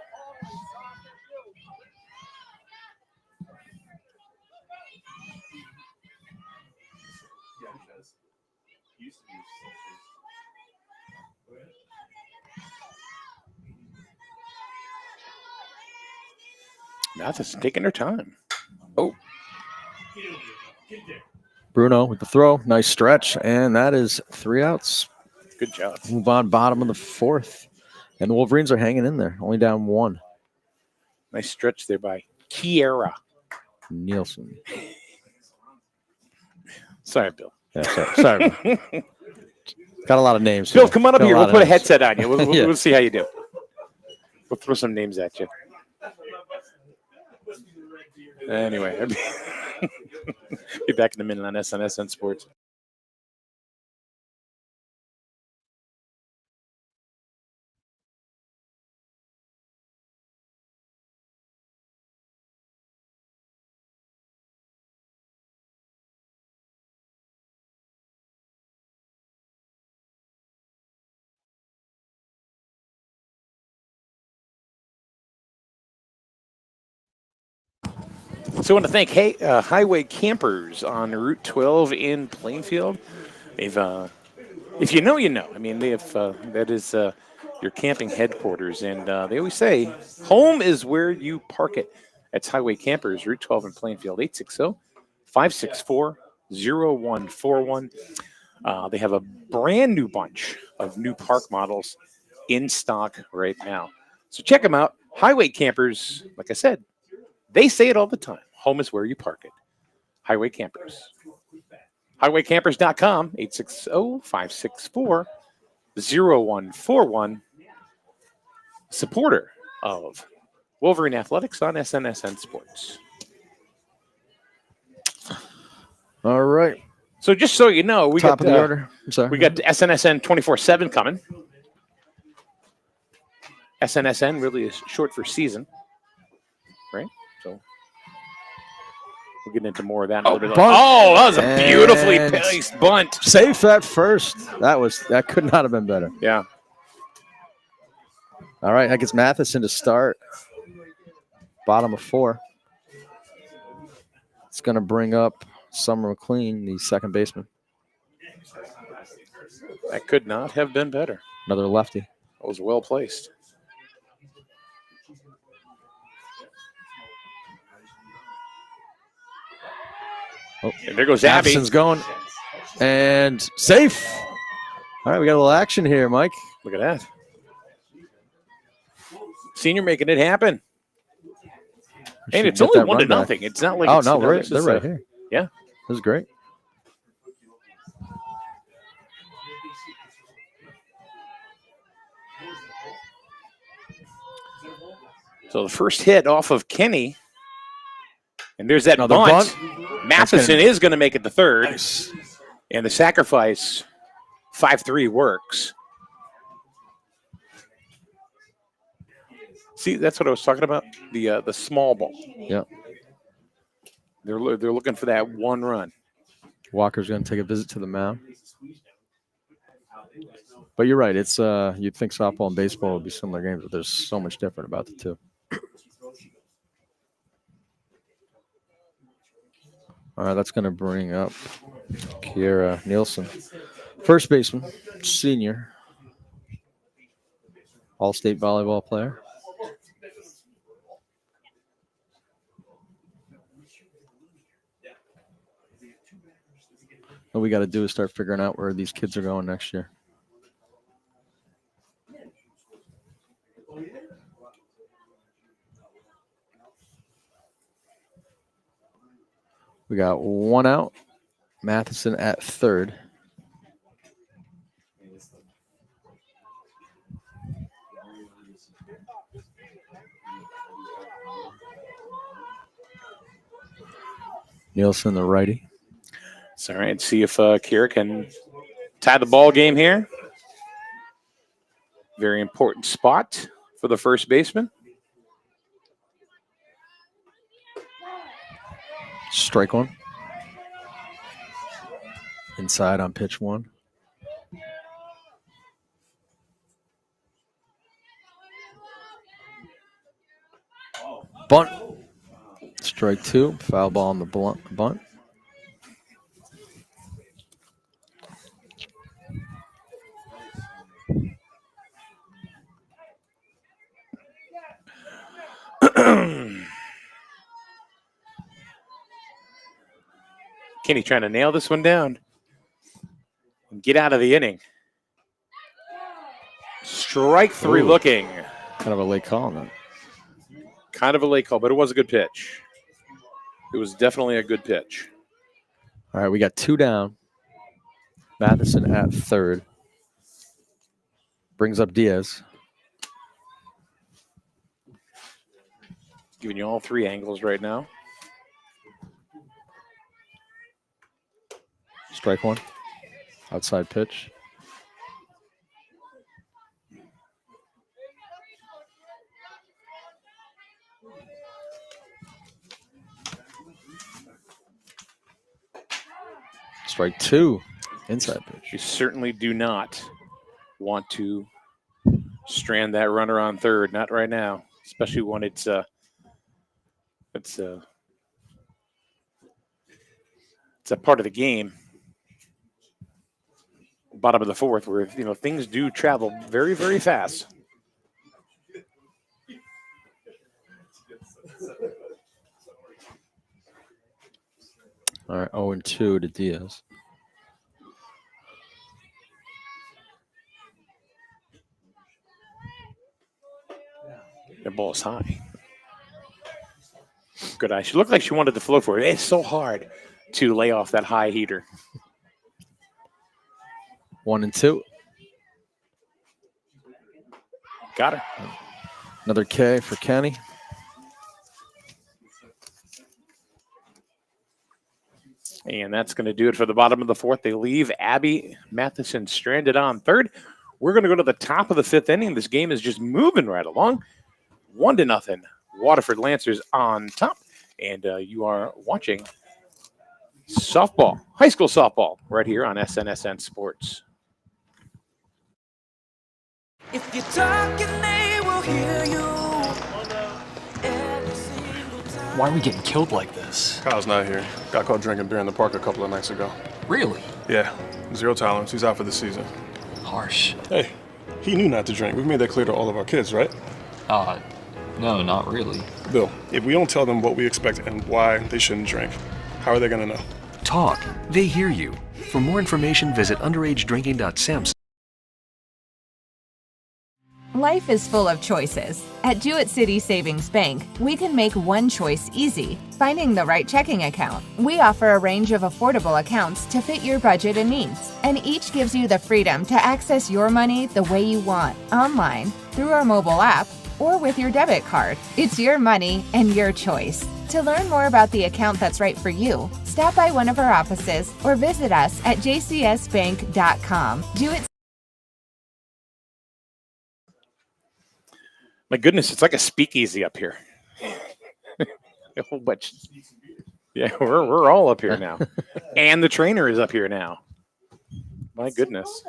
Matheson taking her time. Oh. Bruno with the throw. Nice stretch. And that is 3 outs. Good job. Move on, bottom of the 4th. And the Wolverines are hanging in there. Only down 1. Nice stretch there by Kiera. Nielsen. Sorry, Bill. Yeah, sorry. Got a lot of names. Bill, here. come on up Got here. lot We'll of put a names. headset on you. We'll, Yeah. we'll see how you do. We'll throw some names at you. Anyway, be back in a minute on SNSN Sports. So I want to thank Highway Campers on Route 12 in Plainfield. They've, if you know, you know. I mean, they have that is your camping headquarters, and they always say home is where you park it. That's Highway Campers, Route 12 in Plainfield, 860-564-0141. They have a brand new bunch of new park models in stock right now. So check them out. Highway Campers, like I said, they say it all the time. Home is where you park it. Highway Campers. Highwaycampers.com, 860-564-0141. Supporter of Wolverine Athletics on SNSN Sports. All right. So just so you know, we Top got of the order. I'm sorry. we got SNSN 24/7 coming. SNSN really is short for season, right? So we'll get into more of that in a little bit. Bunt. Oh, that was a beautifully And placed bunt. Safe at first. That could not have been better. Yeah. All right, that gets Matheson to start. Bottom of 4. It's going to bring up Summer McLean, the second baseman. That could not have been better. Another lefty. That was well placed. Oh, and there goes Abby. Matheson's going. And safe. All right, we got a little action here, Mike. Look at that. Senior making it happen. And it's only 1-0. It's not like oh, it's, no, you know, they're right here. Yeah. This is great. So the first hit off of Kenny. And there's that Another bunt. bunt. Matheson is going to make it the third. Nice. And the sacrifice 5-3 works. See, that's what I was talking about. The small ball. Yeah. They're looking for that one run. Walker's going to take a visit to the mound. But you're right. It's you'd think softball and baseball would be similar games, but there's so much different about the two. All right, that's going to bring up Kiera Nielsen, first baseman, senior, all-state volleyball player. What we got to do is start figuring out where these kids are going next year. We got one out. Matheson at third. Nielsen, the righty. It's all right. See if Kira can tie the ball game here. Very important spot for the first baseman. Strike one. Inside on pitch one. Bunt. Strike two. Foul ball on the bunt. Kenny trying to nail this one down and get out of the inning. Strike three. Ooh. Looking. Kind of a late call on that. Kind of a late call, but it was a good pitch. It was definitely a good pitch. All right, we got two down. Matheson at third. Brings up Diaz. Giving you all three angles right now. Strike one. Outside pitch. Strike two. Inside pitch. You certainly do not want to strand that runner on third. Not right now, especially when it's it's a part of the game. Bottom of the fourth, where things do travel very, very fast. All right, 0-2 to Diaz. The ball's high. Good eye. She looked like she wanted to flow for it. It's so hard to lay off that high heater. 1-2. Got her. Another K for Kenny. And that's going to do it for the bottom of the fourth. They leave Abby Matheson stranded on third. We're going to go to the top of the fifth inning. This game is just moving right along. 1-0. Waterford Lancers on top. And you are watching softball, high school softball, right here on SNSN Sports. If you're talking, they will hear you. Why are we getting killed like this? Kyle's not here. Got caught drinking beer in the park a couple of nights ago. Really? Yeah, 0 tolerance. He's out for the season. Harsh. Hey, he knew not to drink. We've made that clear to all of our kids, right? No, not really. Bill, if we don't tell them what we expect and why they shouldn't drink, how are they going to know? Talk. They hear you. For more information, visit underagedrinking.sam's. Life is full of choices. At Jewett City Savings Bank, we can make one choice easy, finding the right checking account. We offer a range of affordable accounts to fit your budget and needs, and each gives you the freedom to access your money the way you want, online, through our mobile app, or with your debit card. It's your money and your choice. To learn more about the account that's right for you, stop by one of our offices or visit us at jcsbank.com. Jewett. My goodness, it's like a speakeasy up here. A whole bunch. Yeah, we're all up here now. And the trainer is up here now. My goodness.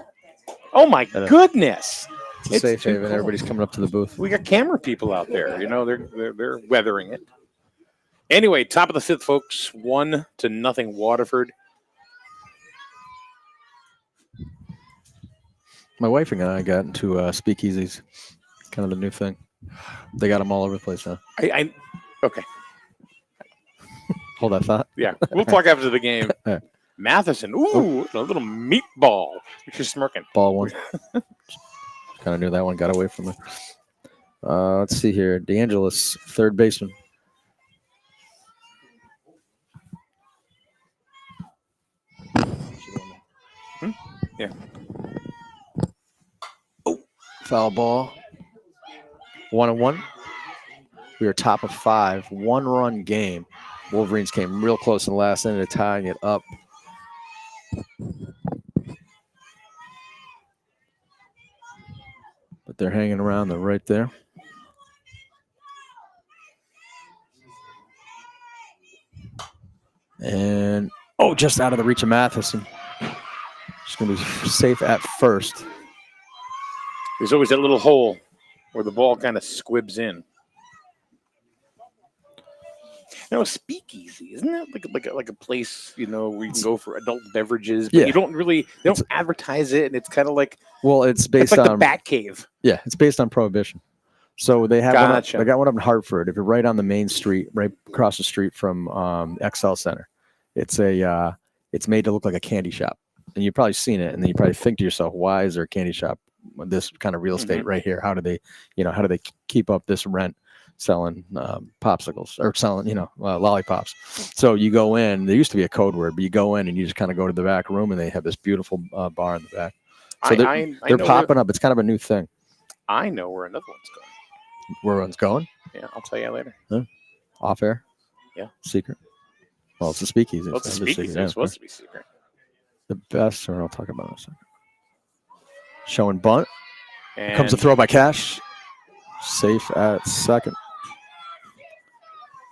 Oh, my goodness. It's a safe haven. Everybody's coming up to the booth. We got camera people out there. They're weathering it. Anyway, top of the fifth, folks. 1-0 Waterford. My wife and I got into speakeasies. Kind of the new thing. They got them all over the place now. Okay. Hold that thought. Yeah, we'll talk after the game. Right. Matheson. Ooh, a little meatball. She's smirking. Ball one. Kind of knew that one got away from me. Let's see here. DeAngelis, third baseman. Yeah. Oh, foul ball. 1-1. We are top of 5. 1-run game. Wolverines came real close in the last inning to tying it up. But they're hanging around. They're right there. And, just out of the reach of Matheson. Just going to be safe at first. There's always that little hole where the ball kind of squibs in. Now, a speakeasy, isn't that like a place, where you can go for adult beverages, but you don't really, they don't advertise it, and it's kind of like, it's based like on the Bat Cave. Yeah, it's based on Prohibition. So they have Gotcha. they got one up in Hartford. If you're right on the main street, right across the street from XL Center, it's made to look like a candy shop, and you've probably seen it, and then you probably think to yourself, why is there a candy shop with this kind of real estate right here? How do they keep up this rent? Selling popsicles or selling, lollipops. So you go in, there used to be a code word, but you go in and you just kind of go to the back room and they have this beautiful bar in the back. So they're popping up. It's kind of a new thing. I know where another one's going. Where one's going? Yeah, I'll tell you later. Huh? Off air? Yeah. Secret? Well, it's a speakeasy. Well, it's a speakeasy. It's supposed to be secret. The best, or I'll talk about it in a second. Showing bunt. And Comes a throw by Cash. Safe at second.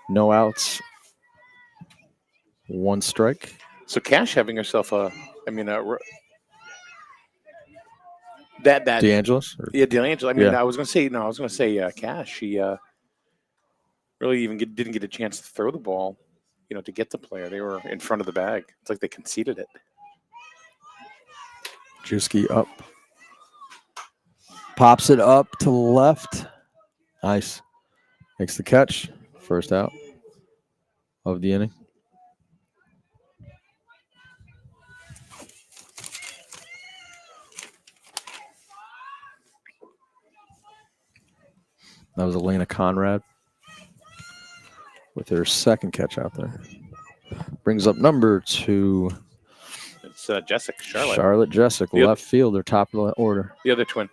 No outs. 1 strike. So Cash having herself DeAngelis. Yeah, DeAngelis. I was going to say Cash. She really didn't get a chance to throw the ball to get the player. They were in front of the bag. It's like they conceded it. Juski up. Pops it up to the left. Nice. Makes the catch. First out of the inning. That was Elena Conrad with her second catch out there. Brings up number 2. It's Jessica Charlotte. Charlotte Jessica, left fielder, top of the order. The other twin.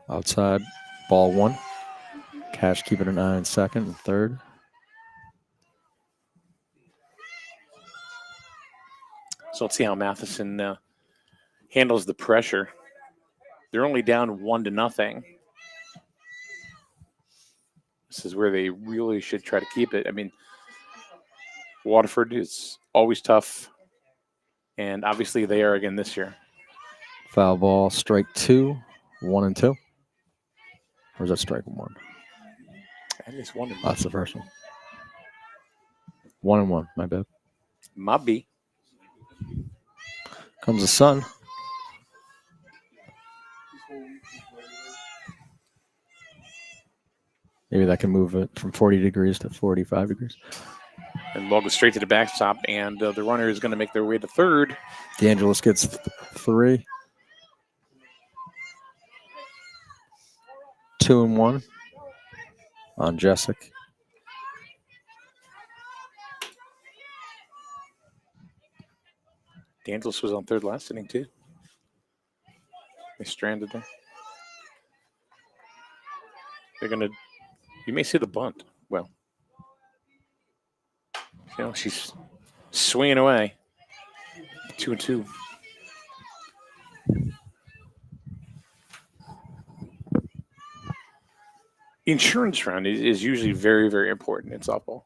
Outside, ball 1. Cash keeping an eye on second and third. So let's see how Matheson handles the pressure. They're only down 1-0. This is where they really should try to keep it. I mean, Waterford is always tough, and obviously they are again this year. Foul ball, strike 2, 1-2. Or is that strike 1? That is 1-1. That's the first one. 1-1, my bad. Mabby. Comes the sun. Maybe that can move it from 40 degrees to 45 degrees. And ball goes straight to the backstop, and the runner is going to make their way to third. DeAngelis gets 3. 2-1 on Jessic. DeAngelis was on third last inning, too. They stranded there. They're going to, you may see the bunt. Well, she's swinging away. 2-2. Insurance round is usually very, very important in softball.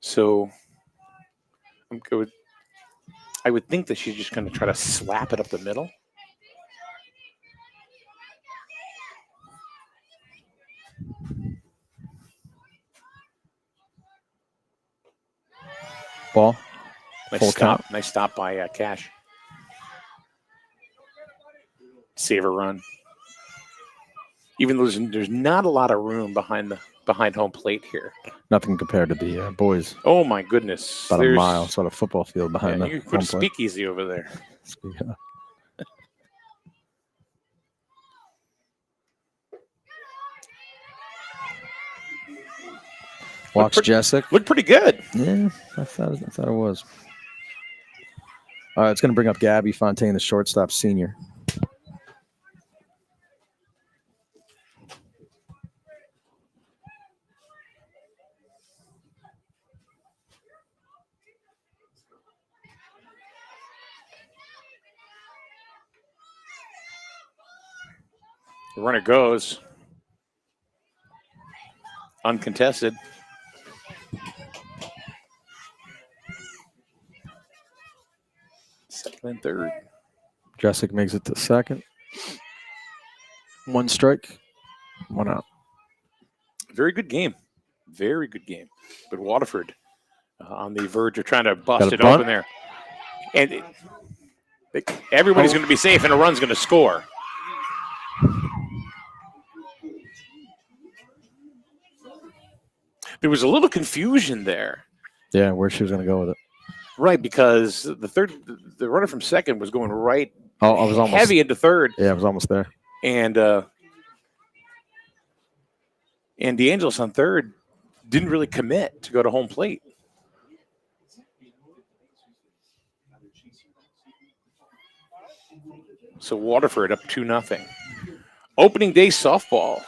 So I would think that she's just going to try to slap it up the middle. Ball. Nice Full stop. count. Nice stop by Cash. Save a run. Even though there's not a lot of room behind home plate here. Nothing compared to the boys. Oh my goodness! About a mile. It's about a football field behind the you home put a plate. speakeasy over there. Yeah. Walks Jessic. Looked pretty good. Yeah, I thought it was. All right, it's going to bring up Gabby Fontaine, the shortstop senior. The runner goes. Uncontested. Second and third. Jessic makes it to second. 1 strike, 1 out. Very good game. Very good game. But Waterford on the verge of trying to bust it open there. And everybody's going to be safe and a run's going to score. There was a little confusion there. Yeah, where she was going to go with it. Right, because the runner from second was going right I was almost heavy into third. Yeah, I was almost there. And DeAngelis on third didn't really commit to go to home plate. So Waterford up 2-0. Opening day softball.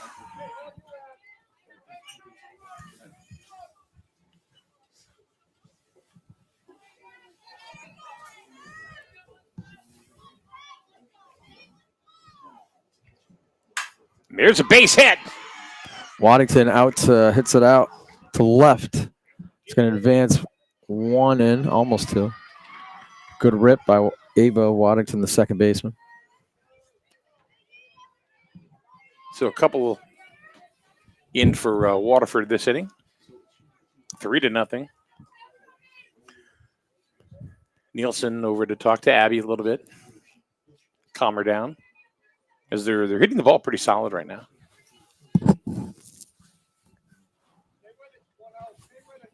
There's a base hit. Waddington hits it out to left. It's going to advance 1 in, almost 2. Good rip by Ava Waddington, the second baseman. So a couple in for Waterford this inning. 3-0. Nielsen over to talk to Abby a little bit. Calm her down. As they're hitting the ball pretty solid right now.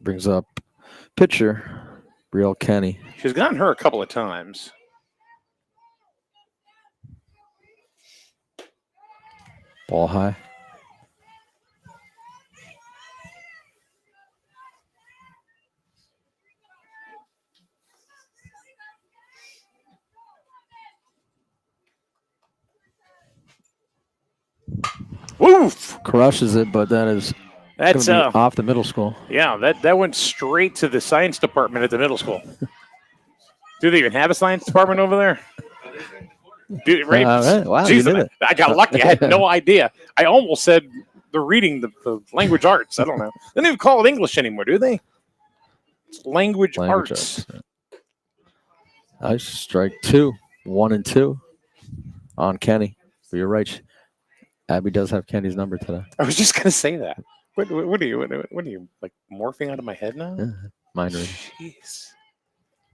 Brings up pitcher, Brielle Kenny. She's gotten her a couple of times. Ball high. Woof! Crushes it, but that's off the middle school. Yeah, that went straight to the science department at the middle school. Do they even have a science department over there? Right? Right. Wow, Jeez, you did it. I got lucky. I had no idea. I almost said they're reading the language arts. I don't know. They don't even call it English anymore, do they? It's language arts. Nice strike 2, 1-2 on Kenny. But you're right. Abby does have Kenny's number today. I was just gonna say that. What are you like morphing out of my head now? Yeah, mind reading. Jeez.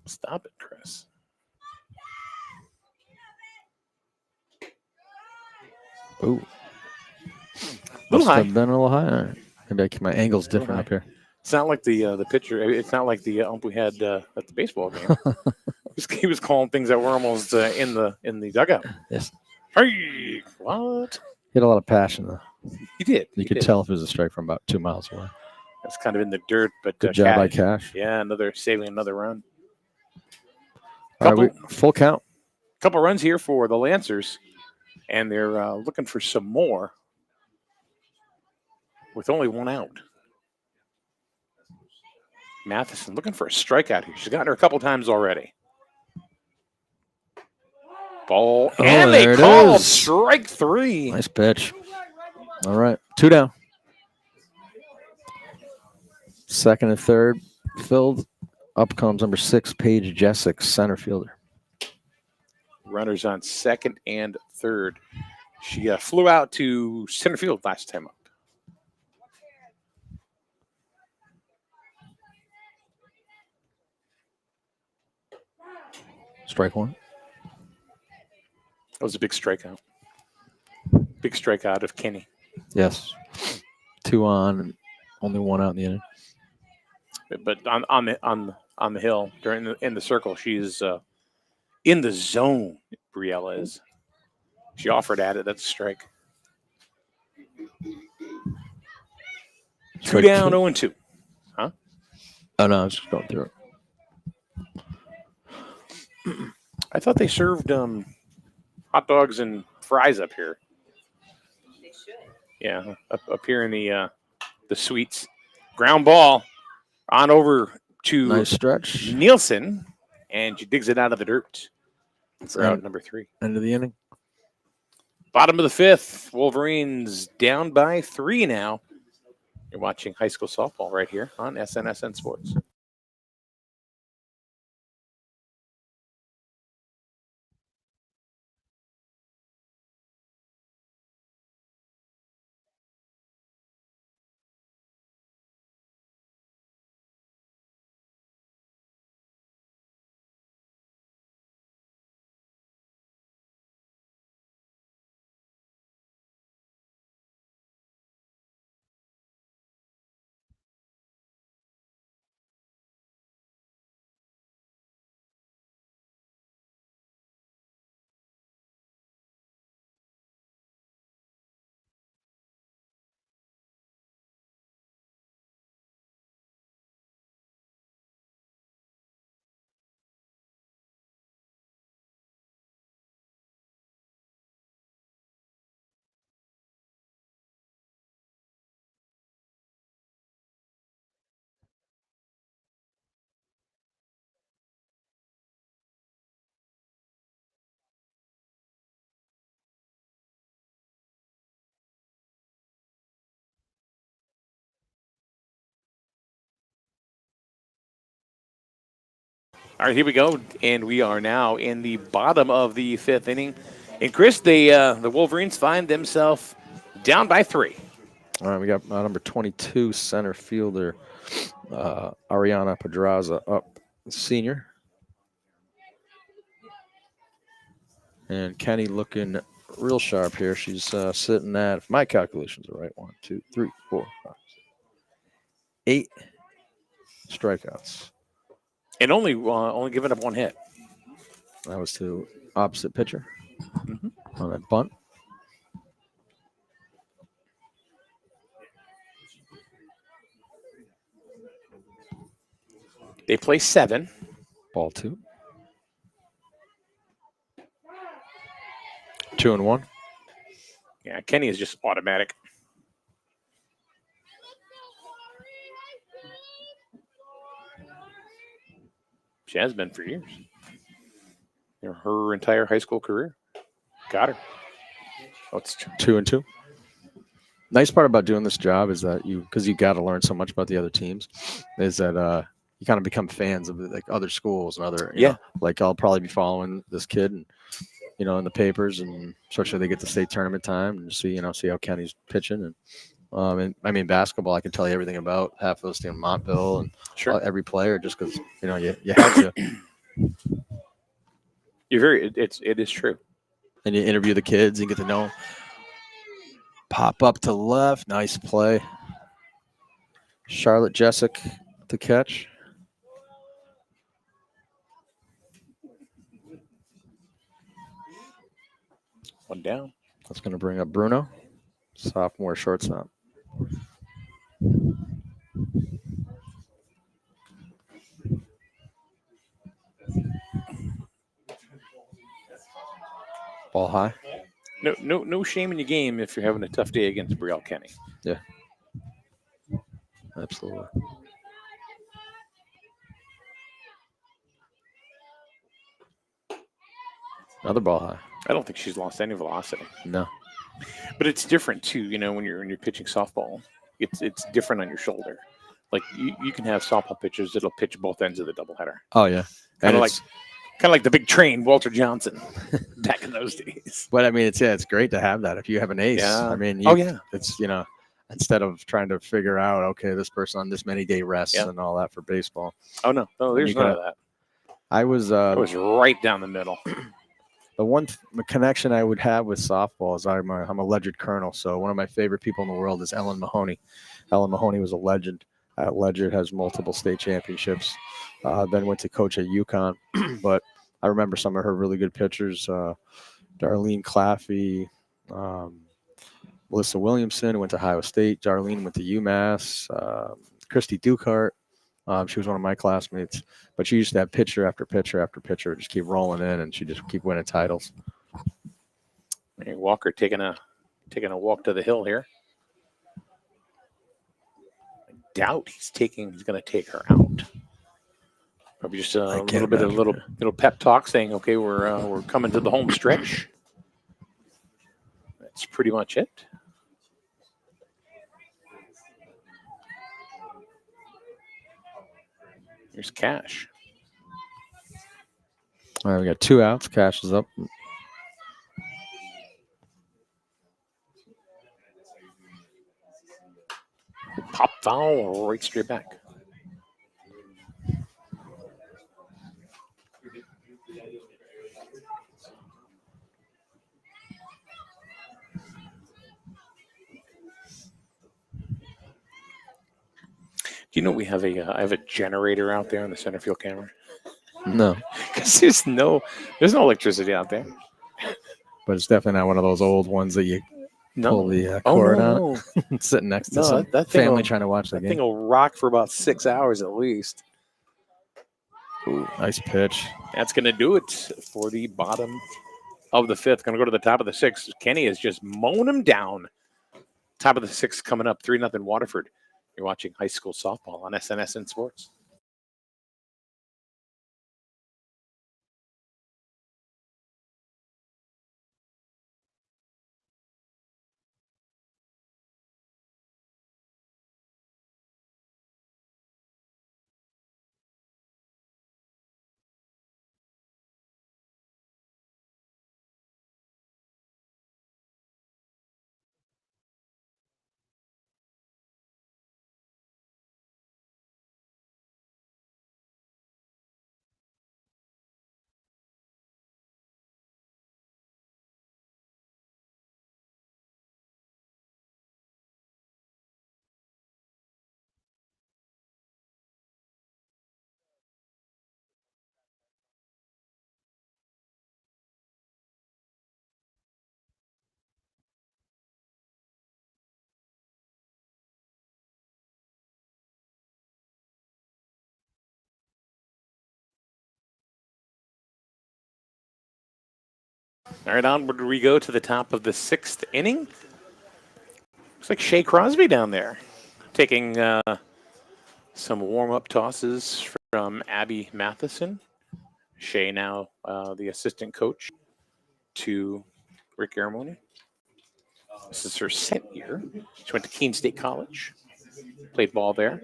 Stop it, Chris. Ooh. Little high. Have been a little high. All right. Maybe my angle's different up here. It's not like the pitcher. It's not like the ump we had at the baseball game. He was calling things that were almost in the dugout. Yes. Hey, what? He had a lot of passion, though. He did. You could tell if it was a strike from about 2 miles away. It's kind of in the dirt, but Good job by Cash. Yeah, saving another run. All right, full count. Couple runs here for the Lancers, and they're looking for some more with only one out. Matheson looking for a strikeout here. She's gotten her a couple times already. Ball, and they called strike 3. Nice pitch. All right, 2 down. Second and third filled. Up comes number 6, Paige Jessic, center fielder. Runners on second and third. She flew out to center field last time up. Strike 1. That was a big strikeout. Big strikeout of Kenny. Yes. 2 on and only 1 out in the inning. But on the hill in the circle, she's in the zone. Briella is. She offered at it. That's a strike. 2 down, 0-2. Huh? Oh no, I was just going through it. I thought they served hot dogs and fries up here. They should. Yeah, up here in the suites. Ground ball on over to nice stretch. Nielsen, and she digs it out of the dirt for out number 3. End of the inning. Bottom of the 5th, Wolverines down by 3 now. You're watching high school softball right here on SNSN Sports. All right, here we go, and we are now in the bottom of the 5th inning. And Chris, the Wolverines find themselves Down by 3. All right, we got number 22 center fielder Ariana Pedraza up, senior. And Kenny looking real sharp here. She's sitting at, if my calculations are right, 1, 2, 3, 4, 5, 6, 8 strikeouts. And only giving up 1 hit. That was to opposite pitcher on that bunt. They play 7. Ball 2. 2-1. Yeah, Kenny is just automatic. She has been for years. Her entire high school career. Got her. Oh, it's 2-2. Nice part about doing this job is that because you got to learn so much about the other teams, is that you kind of become fans of like other schools and other. You know, like I'll probably be following this kid and in the papers, and especially they get to state tournament time and see how Kenny's pitching and I mean basketball. I can tell you everything about half of those teams, Montville and every player, just because you had to. It is true. And you interview the kids and get to know them. Pop up to left. Nice play. Charlotte Jessic to catch. One down. That's going to bring up Bruno, sophomore shortstop. Ball high. No shame in your game if you're having a tough day against Brielle Kenny. Yeah. Absolutely. Another ball high. I don't think she's lost any velocity. No. But it's different too, when you're pitching softball. It's different on your shoulder. Like you can have softball pitchers that'll pitch both ends of the doubleheader. Oh yeah. Kind of like the big train, Walter Johnson, back in those days. But I mean, it's great to have that if you have an ace. Yeah. I mean, it's instead of trying to figure out, okay, this person on this many day rests and all that for baseball. Oh no, there's none of that. I was right down the middle. The one connection I would have with softball is I'm a Ledyard Colonel, so one of my favorite people in the world is Ellen Mahoney. Ellen Mahoney was a legend at Ledyard, has multiple state championships, then went to coach at UConn. But I remember some of her really good pitchers, Darlene Claffey, Melissa Williamson, who went to Ohio State. Darlene went to UMass. Christy Dukehart. She was one of my classmates, but she used to have pitcher after pitcher after pitcher, just keep rolling in, and she just keep winning titles. Hey, Walker taking a walk to the hill here. I doubt he's going to take her out. Probably just a little pep talk saying, okay, we're coming to the home stretch. That's pretty much it. Here's Cash. All right, we got 2 outs. Cash is up. Pop foul right straight back. Do you know we have I have a generator out there on the center field camera? No. Because there's no electricity out there. But it's definitely not one of those old ones that you pull the cord on. Sitting next to some family trying to watch the game. That thing will rock for about 6 hours at least. Ooh, nice pitch. That's going to do it for the bottom of the 5th. Going to go to the top of the 6th. Kenny is just mowing him down. Top of the 6th coming up, 3-0 Waterford. You're watching high school softball on SNSN Sports. All right, onward we go to the top of the 6th inning. Looks like Shea Crosby down there taking some warm-up tosses from Abby Matheson. Shea now the assistant coach to Rick Aramoni. This is her second year. She went to Keene State College, played ball there.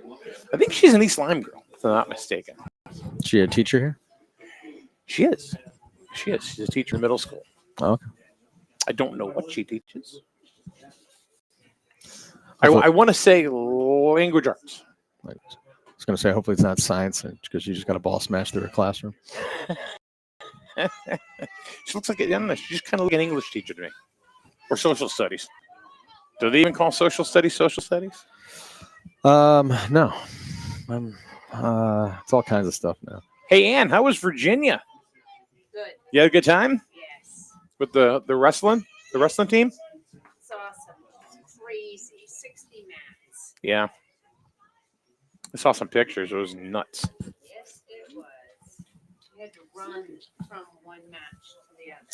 I think she's an East Lyme girl, if I'm not mistaken. Is she a teacher here? She is. She is. She's a teacher in middle school. Oh, okay. I don't know what she teaches. I want to say language arts. I was going to say, hopefully it's not science because she just got a ball smashed through her classroom. She looks like, I don't know, she just kind of like an English teacher to me. Or social studies. Do they even call social studies? No. It's all kinds of stuff now. Hey, Ann, how was Virginia? Good. You had a good time? Yes. With the wrestling team? It's awesome. Crazy. 60 mats. Yeah. I saw some pictures. It was nuts. Yes, it was. We had to run from one match to the other.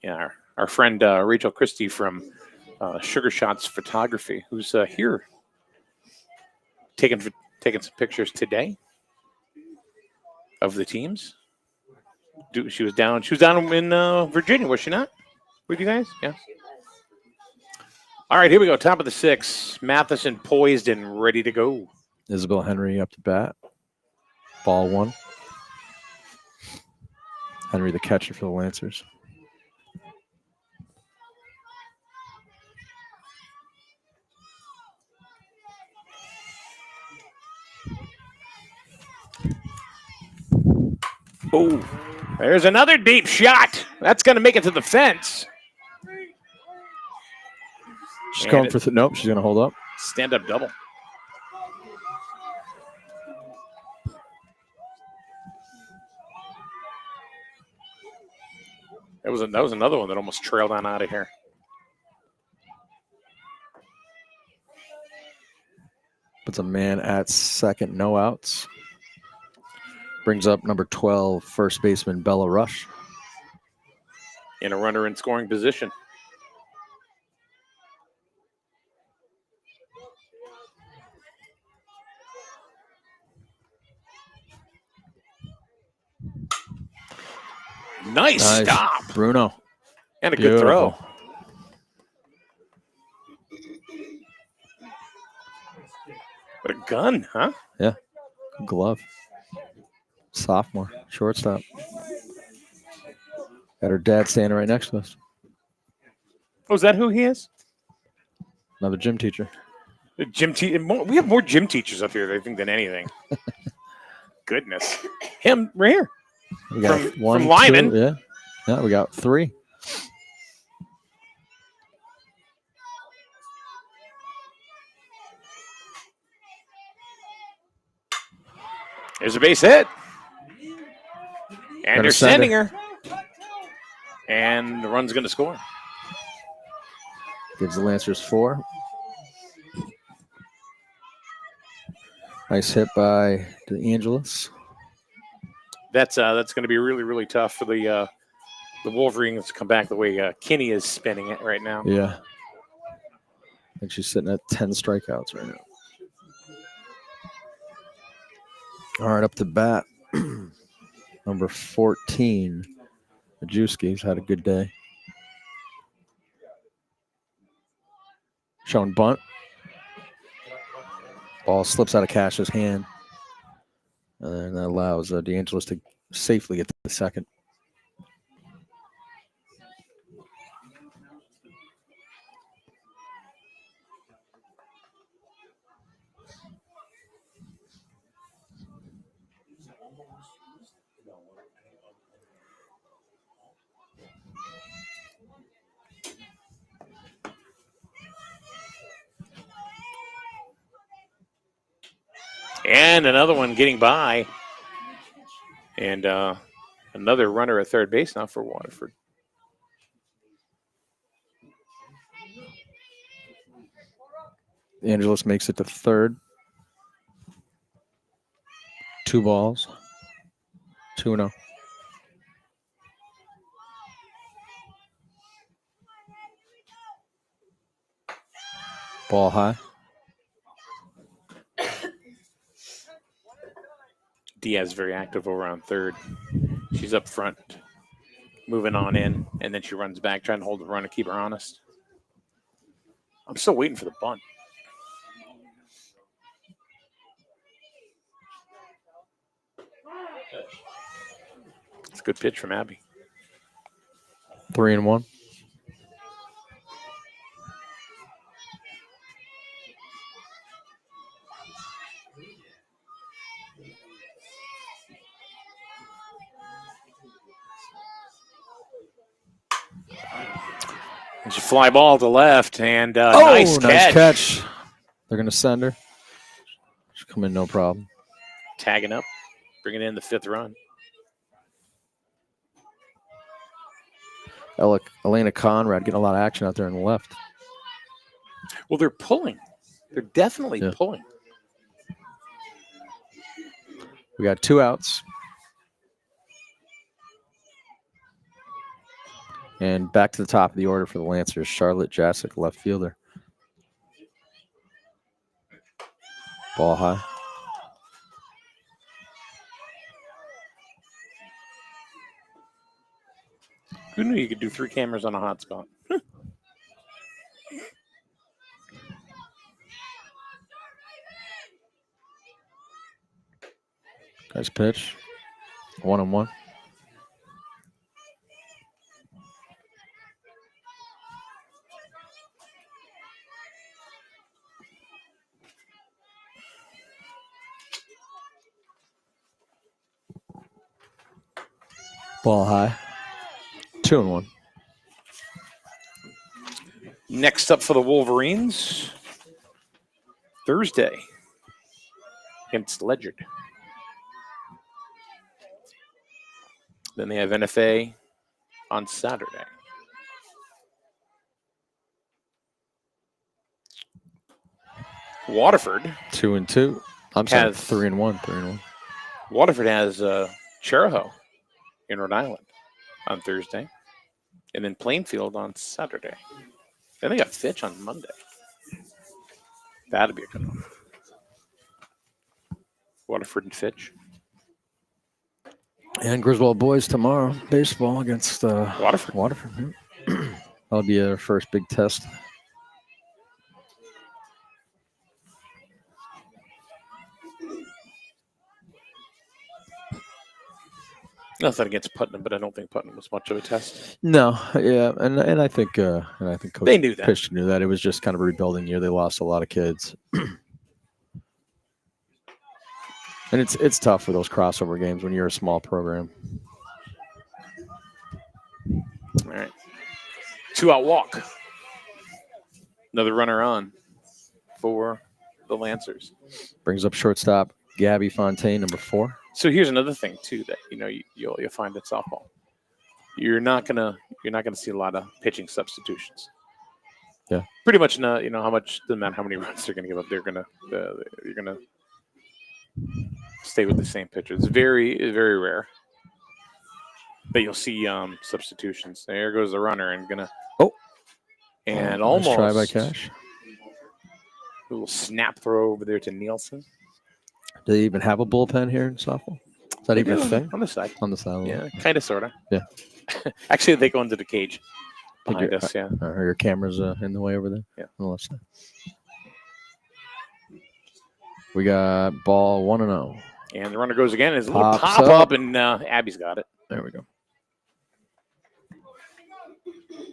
Yeah, our friend Rachel Christie from Sugar Shots Photography, who's here taking some pictures today of the teams. She was down in Virginia, was she not? With you guys? Yeah. All right, here we go. Top of the 6th. Matheson poised and ready to go. Isabel Henry up to bat. Ball 1. Henry the catcher for the Lancers. Oh, there's another deep shot. That's going to make it to the fence. She's going for nope. She's going to hold up. Stand-up double. That was another one that almost trailed on out of here. Puts a man at second, no outs. Brings up number 12, first baseman Bella Rush. In a runner in scoring position. Nice stop. Bruno. And a good throw. What a gun, huh? Yeah. Good glove. Sophomore. Shortstop. Got her dad standing right next to us. Oh, is that who he is? Another gym teacher. The gym we have more gym teachers up here, I think, than anything. Goodness. Him right here. We got from Lyman. 2, yeah, we got 3. There's a base hit. And they're sending her. And the run's going to score. Gives the Lancers 4. Nice hit by DeAngelis. That's going to be really, really tough for the Wolverines to come back the way Kinney is spinning it right now. Yeah. I think she's sitting at 10 strikeouts right now. All right, up to bat. Number 14, Majewski's had a good day. Showing bunt. Ball slips out of Cash's hand. And that allows DeAngelis to safely get to the second. And another one getting by. And another runner at third base now for Waterford. DeAngelis makes it to third. 2 balls. 2-0. Ball high. Diaz very active over on third. She's up front, moving on in, and then she runs back, trying to hold the run and keep her honest. I'm still waiting for the bunt. It's a good pitch from Abby. 3-1. And she fly ball to left, and nice catch. They're going to send her. She'll come in no problem. Tagging up, bringing in the 5th run. Elena Conrad getting a lot of action out there on the left. Well, they're pulling. They're definitely pulling. We got 2 outs. And back to the top of the order for the Lancers, Charlotte Jasic, left fielder. Ball high. Who knew you could do 3 cameras on a hotspot? Nice pitch. 1-1. Ball high. 2-1. Next up for the Wolverines, Thursday against Ledyard. Then they have NFA on Saturday. Waterford 2-2. I'm sorry, 3-1. 3-1. Waterford has Cheraho in Rhode Island on Thursday, and then Plainfield on Saturday. Then they got Fitch on Monday. That'd be a good one. Waterford and Fitch. And Griswold boys tomorrow, baseball against Waterford. Waterford. That'll be their first big test. Nothing against Putnam, but I don't think Putnam was much of a test. No, yeah, and I think Coach They knew that. Fish knew that. It was just kind of a rebuilding year. They lost a lot of kids. And it's tough for those crossover games when you're a small program. All right. 2-out walk. Another runner on for the Lancers. Brings up shortstop Gabby Fontaine, number 4. So here's another thing too that you'll find at softball. You're not gonna see a lot of pitching substitutions. Yeah. Pretty much not. How much doesn't matter how many runs they're gonna give up. You're gonna stay with the same pitcher. It's very, very rare that you'll see substitutions. There goes the runner and Nice almost try by Cash. A little snap throw over there to Nielsen. Do they even have a bullpen here in softball? Is that even a thing? On the side. On the side. Yeah, kind of, sort of. Yeah. Actually, they go into the cage behind us, yeah. Are your cameras in the way over there? Yeah. On the left side. We got ball 1-0. And the runner goes again. It's a little Pops pop up. up, and Abby's got it. There we go.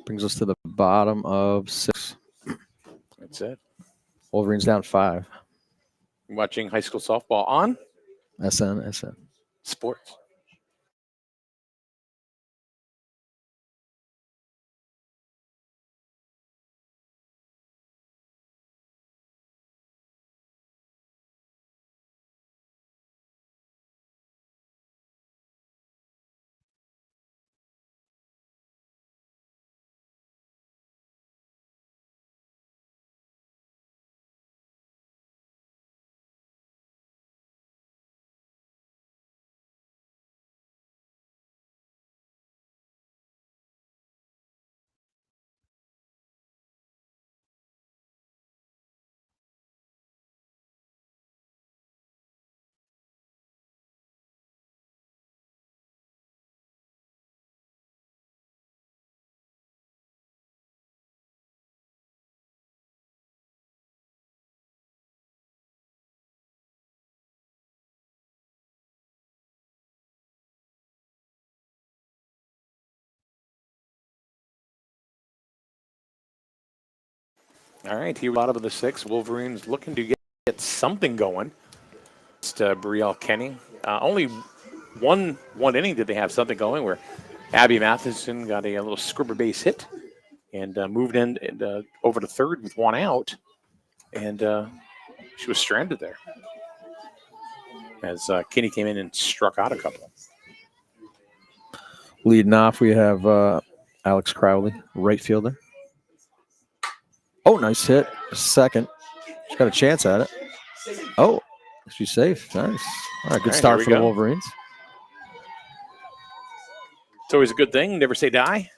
Brings us to the bottom of 6. That's it. Wolverines down 5. Watching high school softball on SN. Sports. All right, here bottom of the 6th. Wolverines looking to get something going. It's Brielle Kenny. Only one inning did they have something going where Abby Matheson got a little scribber base hit and moved in over to third with 1 out, and she was stranded there as Kenny came in and struck out a couple. Leading off, we have Alex Crowley, right fielder. Oh, nice hit. Second. She's got a chance at it. Oh, she's safe. Nice. All right, good start for the Wolverines. It's always a good thing. Never say die.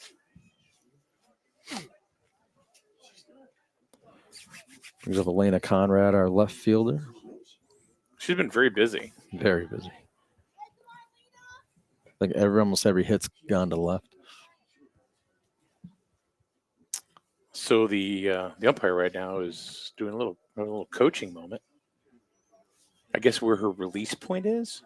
Brings up Elena Conrad, our left fielder. She's been very busy. Very busy. Like almost every hit's gone to left. So the umpire right now is doing a little coaching moment. I guess where her release point is.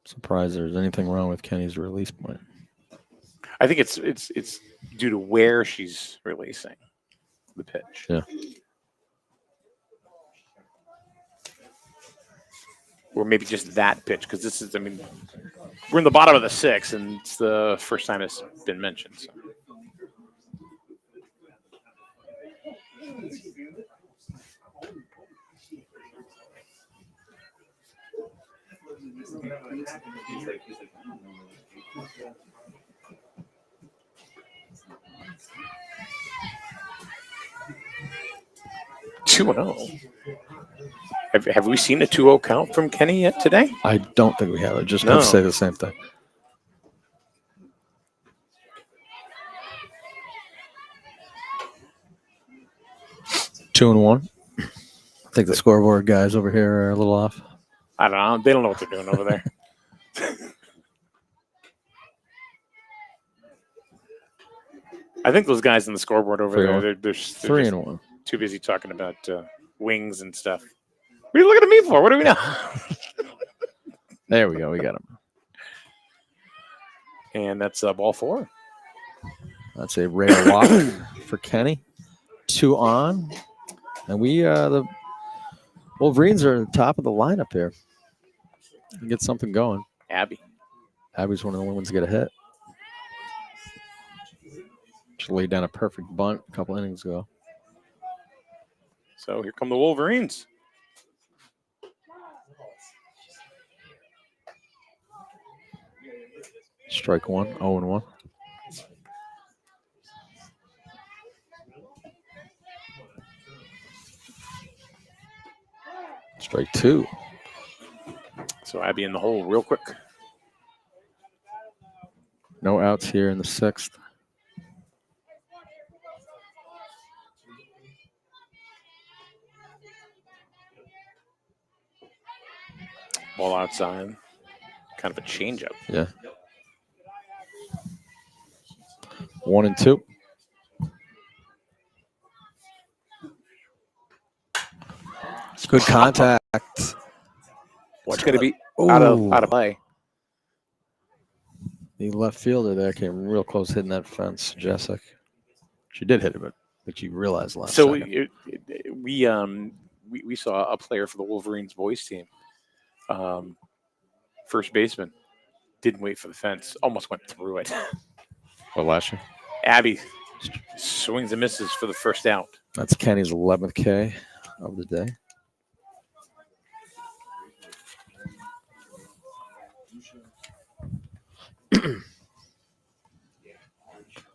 Surprised there's anything wrong with Kenny's release point. I think it's due to where she's releasing the pitch. Yeah. Or maybe just that pitch, because this is, we're in the bottom of the 6th, and it's the first time it's been mentioned. So. Two 2-0. Have we seen a 2-0 count from Kenny yet today? I don't think we have. I just going to say the same thing. Two and one. I think the scoreboard guys over here are a little off. I don't know. They don't know what they're doing over there. I think those guys in the scoreboard over there, they're 3 and 1. Too busy talking about wings and stuff. What are you looking at me for? What do we know? There we go. We got him. And that's ball 4. That's a rare walk for Kenny. 2 on. And we, the Wolverines are at the top of the lineup here. Get something going. Abby's one of the only ones to get a hit. She laid down a perfect bunt a couple innings ago. So here come the Wolverines. Strike 1, 0-1. Strike 2. So Abby in the hole real quick. No outs here in the 6th. Ball outside. Kind of a changeup. Yeah. 1 and 2. Good contact. What's going to be out of play? The left fielder there came real close hitting that fence, Jessica. She did hit it, but she realized last second. We saw a player for the Wolverines boys team. First baseman didn't wait for the fence, almost went through it. What, last year? Abby swings and misses for the first out. That's Kenny's 11th K of the day.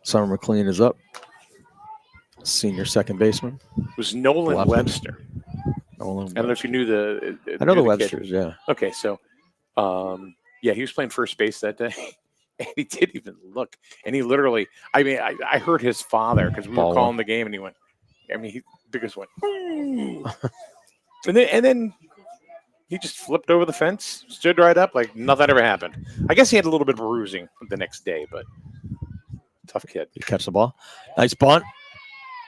Summer McLean is up. Senior second baseman. It was Nolan Webster. I don't know if you knew the. I know the Websters, yeah. Okay, so, yeah, he was playing first base that day, and he didn't even look. And he literally, I heard his father because we were calling the game, and he went. He because went. and then he just flipped over the fence, stood right up like nothing ever happened. I guess he had a little bit of bruising the next day, but tough kid. He catch the ball. Nice bunt.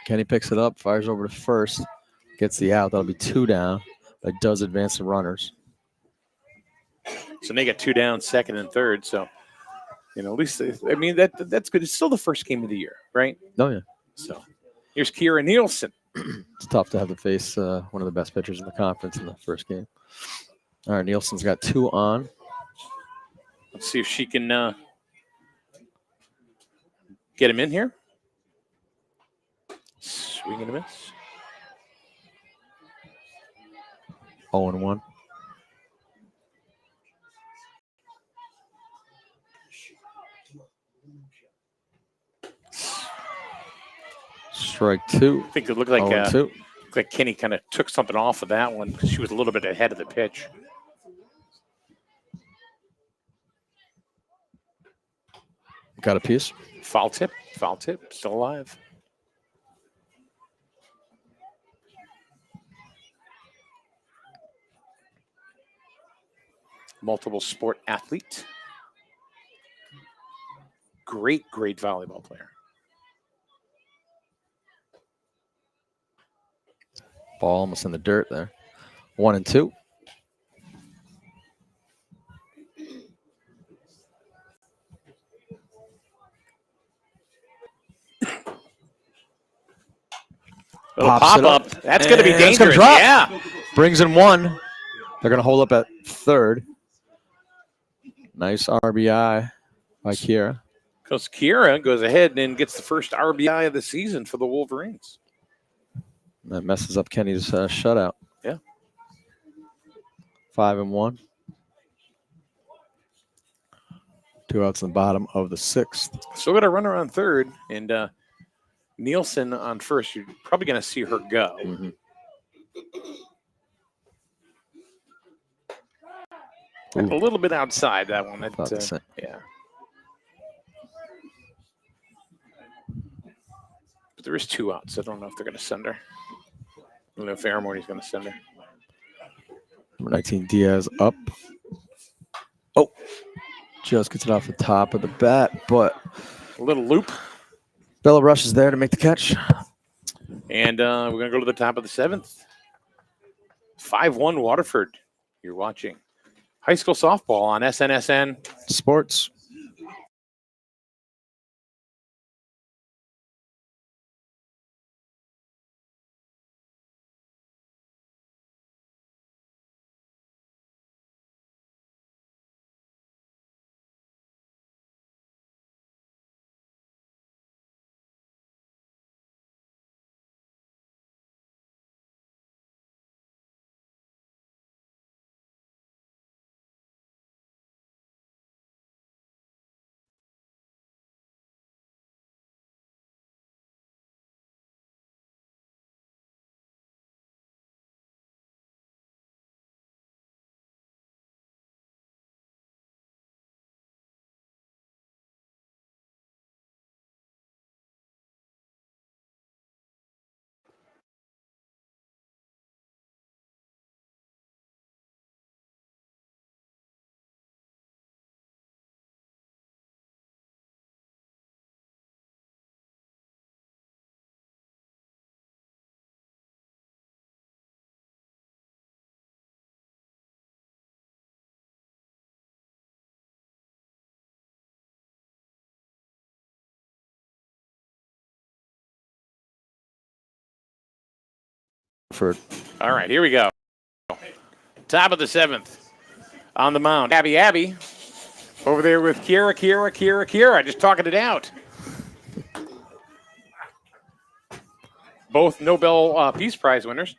Kenny picks it up, fires over to first, gets the out. That'll be 2 down, but does advance the runners. So they got 2 down, second and third. So At least I mean that's good. It's still the first game of the year, right? Oh yeah. So here's Kira Nielsen. It's tough to have to face one of the best pitchers in the conference in the first game. All right, Nielsen's got 2 on. Let's see if she can get him in here. Swing and a miss. 0-1. Strike 2. I think it looked like 0-2. looked like Kenny kind of took something off of that one because she was a little bit ahead of the pitch. Got a piece. Foul tip, still alive. Multiple sport athlete. Great volleyball player. Ball almost in the dirt there. 1-2. Little Pops pop it up. That's going to be And it's dangerous. gonna drop. Yeah. Brings in 1. They're going to hold up at 3rd. Nice RBI by Kira. Because Kira goes ahead and gets the first RBI of the season for the Wolverines. That messes up Kenny's shutout. Yeah. 5-1. 2 outs in the bottom of the 6th. Still got a runner on 3rd, and Nielsen on 1st. You're probably going to see her go. Mm-hmm. A little bit outside that one. About the same. Yeah. But there is 2 outs. I don't know if they're going to send her. I don't know if Fairmorty's going to send her. Number 19, Diaz up. Oh, just gets it off the top of the bat, but A little loop. Bella Rush is there to make the catch. And we're going to go to the top of the 7th. 5-1 Waterford. You're watching high school softball on SNSN Sports. All right, here we go. Top of the 7th. On the mound, Abby. Over there with Kira. Just talking it out. Both Nobel Peace Prize winners.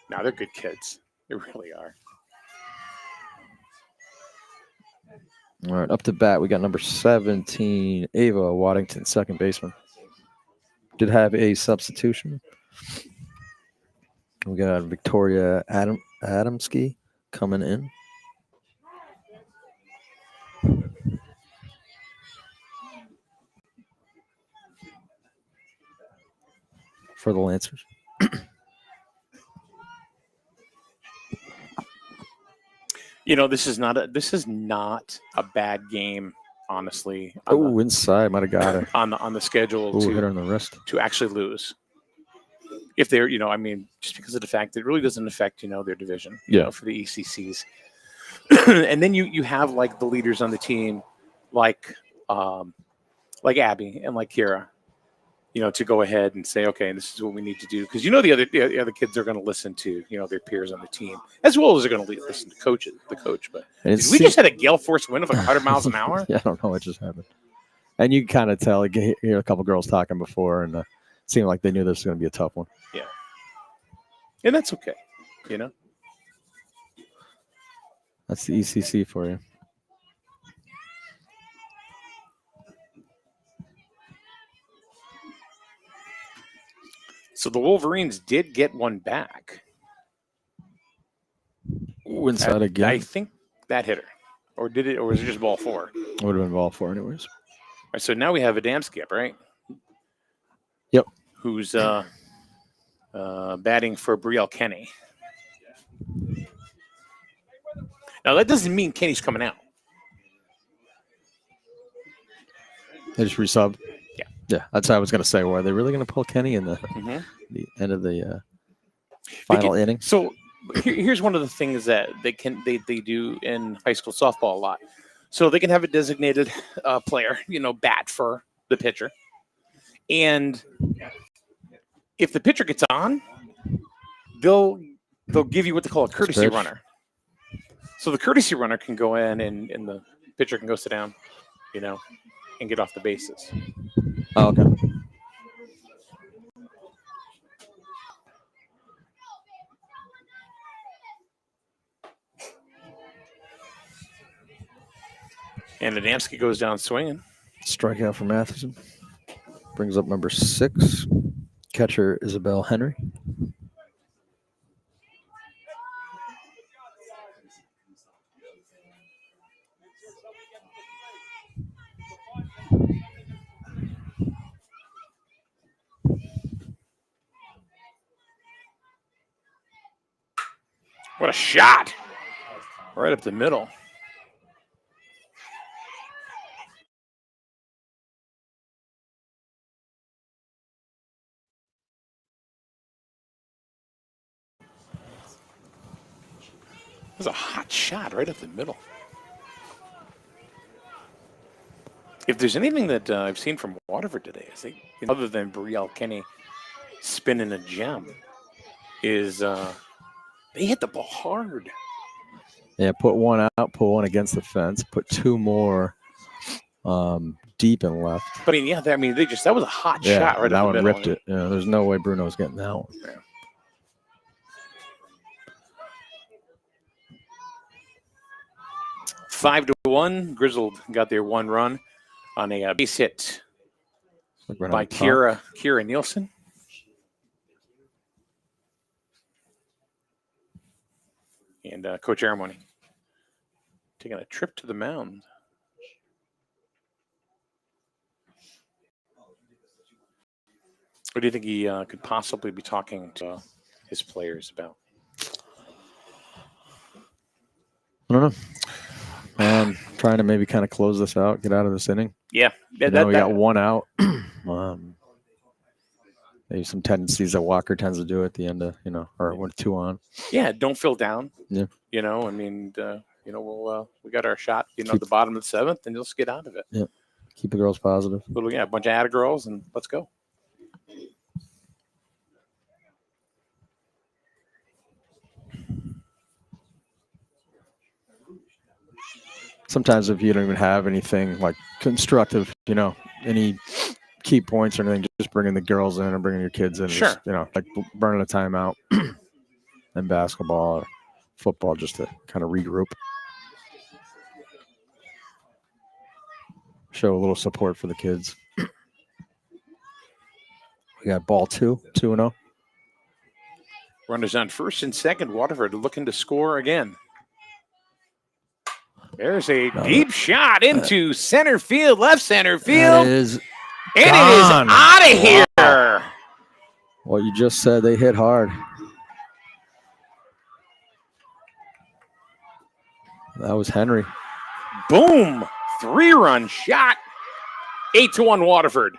Now they're good kids. They really are. All right, up to bat, we got number 17, Ava Waddington, second baseman. Did have a substitution. We got Victoria Adamski coming in. For the Lancers. This is not a bad game, honestly. Oh, inside, might have got her. On the schedule Ooh, hit her on the wrist. to actually lose. if they're, I mean, just because of the fact that it really doesn't affect, their division, for the ECCs. And then you have like the leaders on the team, like Abby and like Kira, to go ahead and say, okay, this is what we need to do. Because, the other kids are going to listen to, their peers on the team, as well as they're going to listen to the coach. But did we just had a gale force wind of like 100 miles an hour? Yeah, I don't know what just happened. And you kind of tell, hear a couple girls talking before, and it seemed like they knew this was going to be a tough one. Yeah. And that's okay, That's the ECC for you. So the Wolverines did get one back. Ooh, inside again. I think that hit her. Or did it? Or was it just ball 4? It would have been ball 4 anyways. All right, so now we have Adamski, right? Yep. Who's batting for Brielle Kenny. Now, that doesn't mean Kenny's coming out. They just resubbed. Yeah. Yeah, that's what I was going to say. Were they really going to pull Kenny in the end of the final inning? So here's one of the things that they do in high school softball a lot. So they can have a designated player, bat for the pitcher. And if the pitcher gets on, they'll give you what they call a courtesy runner. So the courtesy runner can go in and the pitcher can go sit down, and get off the bases. Oh, okay. And Adamski goes down swinging. Strikeout for Matheson. Brings up number 6. Catcher Isabel Henry. What a shot! Right up the middle. It was a hot shot right up the middle. If there's anything that I've seen from Waterford today, I think, other than Brielle Kenny spinning a gem, is they hit the ball hard. Yeah, put one out, pull one against the fence, put 2 more deep and left. But that was a hot shot right that up the one middle. ripped it. Yeah, there's no way Bruno's getting that one. Yeah. Five to 1. Griswold got their 1 run on a base hit by Kira Nielsen. And Coach Aramoni taking a trip to the mound. What do you think he could possibly be talking to his players about? I don't know. Trying to maybe kind of close this out, get out of this inning. Yeah. We got 1 out. Maybe some tendencies that Walker tends to do at the end of, or when 2 on. Yeah, don't feel down. Yeah. We'll we got our shot, at the bottom of the 7th, and just get out of it. Yeah. Keep the girls positive. A bunch of atta girls, and let's go. Sometimes if you don't even have anything like constructive, any key points or anything, just bringing the girls in or bringing your kids in. Sure. Just, like burning a timeout in basketball or football just to kind of regroup. Show a little support for the kids. We got ball 2-0. Runners on first and second. Waterford looking to score again. There's a deep shot into center field, left center field. It is out of here. Wow. What you just said, they hit hard. That was Henry. Boom. 3-run shot. 8-1 Waterford.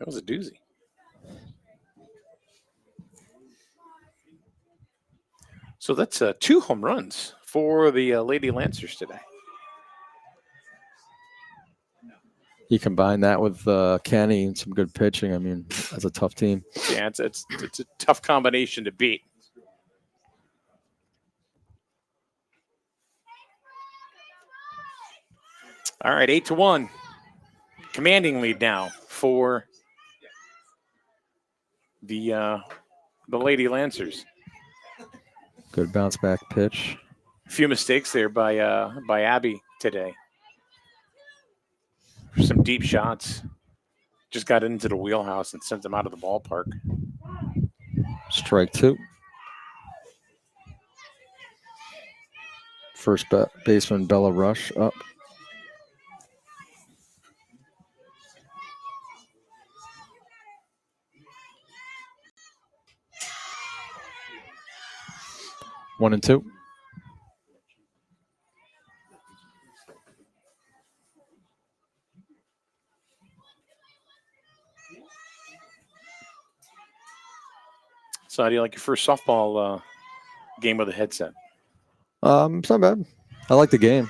That was a doozy. So that's 2 home runs for the Lady Lancers today. You combine that with Kenny and some good pitching. I mean, that's a tough team. Yeah, it's a tough combination to beat. All right, 8-1. Commanding lead now for the Lady Lancers. Good bounce back pitch. A few mistakes there by Abby today. Some deep shots. Just got into the wheelhouse and sent them out of the ballpark. Strike 2. First baseman Bella Rush up. One and 2. So how do you like your first softball game with a headset? It's not bad. I like the game.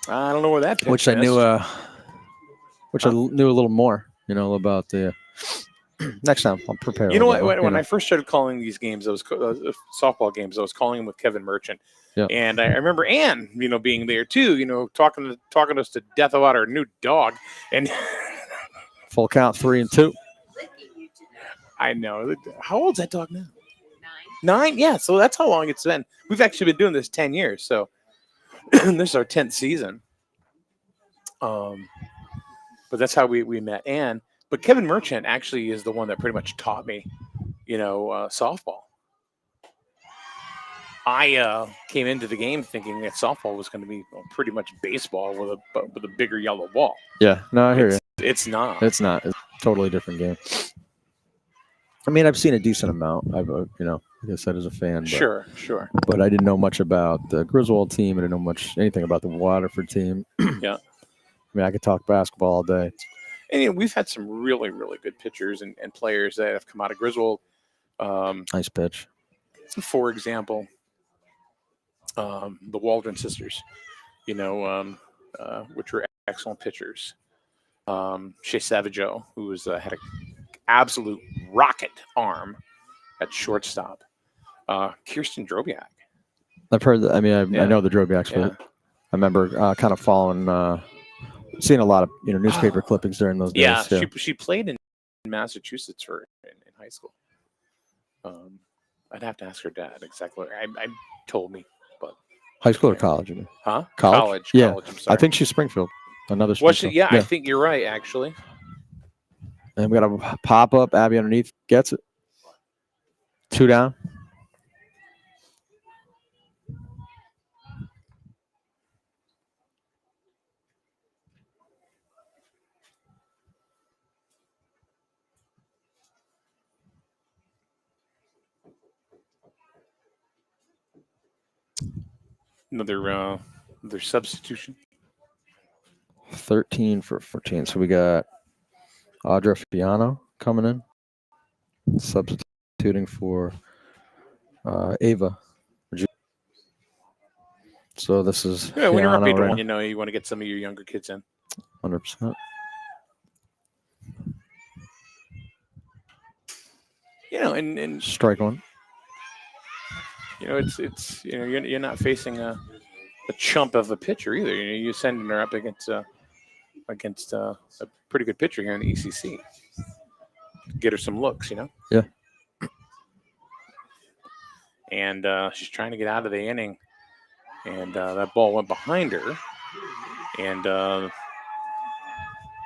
I don't know where that pitch Which I knew I knew a little more, about the next time I'll prepare. You know what? When I first started calling these games, those softball games, I was calling them with Kevin Merchant. Yeah. And I remember Ann, being there too, talking us to death about our new dog. And full count 3 and 2. I know. How old's that dog now? 9? Yeah. So that's how long it's been. We've actually been doing this 10 years. So this is our 10th season. But that's how we met Ann. But Kevin Merchant actually is the one that pretty much taught me, softball. I came into the game thinking that softball was going to be pretty much baseball with a bigger yellow ball. Yeah, no, I hear you. It's not. It's not. It's a totally different game. I mean, I've seen a decent amount. I've, like I said, as a fan. But, Sure. But I didn't know much about the Griswold team. I didn't know anything about the Waterford team. Yeah. I mean, I could talk basketball all day. And we've had some really, really good pitchers and players that have come out of Griswold. Nice pitch. For example, the Waldron sisters, which were excellent pitchers. Shea Savageau, who had an absolute rocket arm at shortstop. Kirsten Drobiak. I've heard that. I mean, I know the Drobiaks, but I remember kind of following, seeing a lot of newspaper clippings during those days. Yeah, too. she played in Massachusetts in high school. I'd have to ask her dad exactly. I told me, but high school or college? I mean. Huh? College. Yeah, I'm sorry. I think she's Springfield. Another Was Springfield. she? Yeah, I think you're right, actually. And we got a pop up. Abby underneath gets it. 2 down. Another substitution. 13 for 14. So we got Audra Fiano coming in, substituting for Ava. So this is when you're up 8-1, right you want to get some of your younger kids in. 100%. And strike 1. It's you're not facing a chump of a pitcher either. You're sending her up against a pretty good pitcher here in the ECC. Get her some looks, Yeah. And she's trying to get out of the inning, and that ball went behind her, and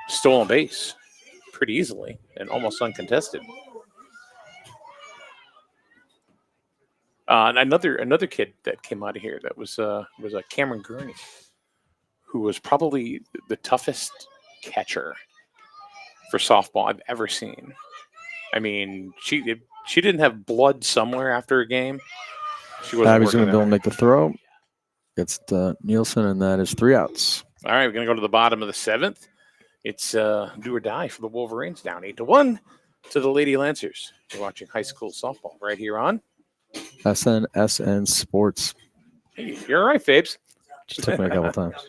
stolen base pretty easily and almost uncontested. Another kid that came out of here that was Cameron Gurney, who was probably the toughest catcher for softball I've ever seen. I mean, she didn't have blood somewhere after a game. She wasn't. Abby's going to go and make the throw. Gets Nielsen, and that is 3 outs. All right, we're going to go to the bottom of the 7th. It's do or die for the Wolverines, down 8-1 to the Lady Lancers. You're watching high school softball right here on SN Sports. Hey, you're all right, Fabes. Just took me a couple times.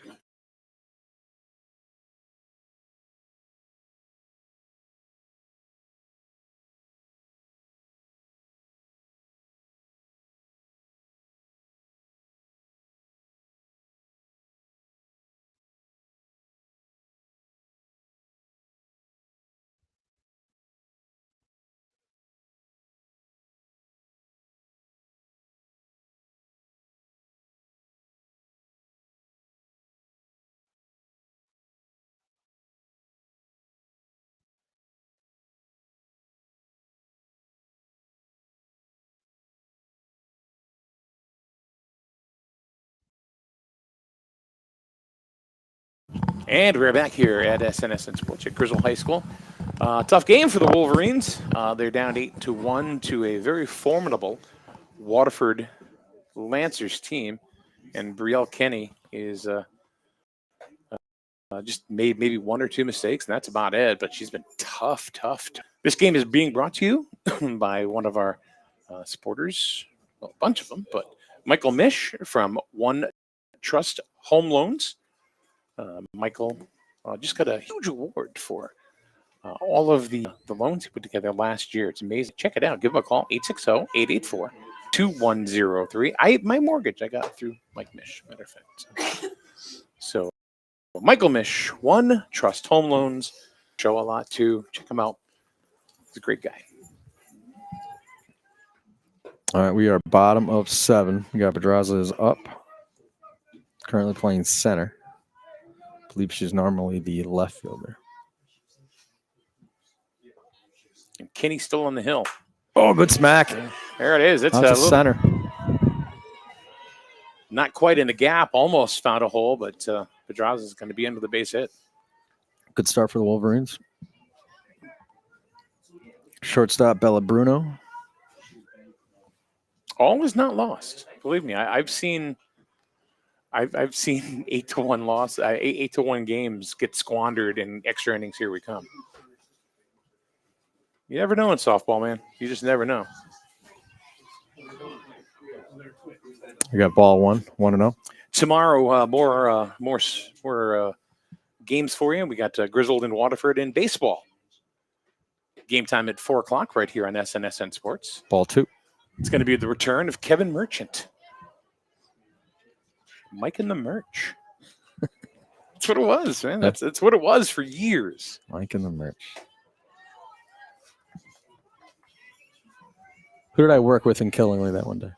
And we're back here at SNSN Sports at Griswold High School. Tough game for the Wolverines. They're down 8-1 to a very formidable Waterford Lancers team. And Brielle Kenny is just made maybe one or two mistakes, and that's about it. But she's been tough. This game is being brought to you by one of our supporters, well, a bunch of them, but Michael Mish from One Trust Home Loans. Michael just got a huge award for all of the loans he put together last year. It's amazing. Check it out. Give him a call, 860-884-2103. My mortgage I got through Mike Mish, matter of fact. So Michael Mish, One Trust Home Loans. Show a lot too. Check him out. He's a great guy. All right, we are bottom of 7. We got Pedraza is up. Currently playing center. I believe she's normally the left fielder. And Kenny's still on the hill. Oh, good smack. There it is. It's a That's little, center. not quite in the gap. Almost found a hole, but Pedraza is going to be into the base hit. Good start for the Wolverines. Shortstop Bella Bruno. All is not lost. Believe me, I've seen 8-1 loss, 8-1 games get squandered in extra innings. Here we come. You never know in softball, man. You just never know. We got ball 1-0. Tomorrow, more games for you. We got Griswold and Waterford in baseball. Game time at 4:00 right here on SNSN Sports. Ball 2. It's going to be the return of Kevin Merchant. Mike and the Merch. That's what it was, man. That's what it was for years. Mike and the Merch. Who did I work with in Killingly that one day?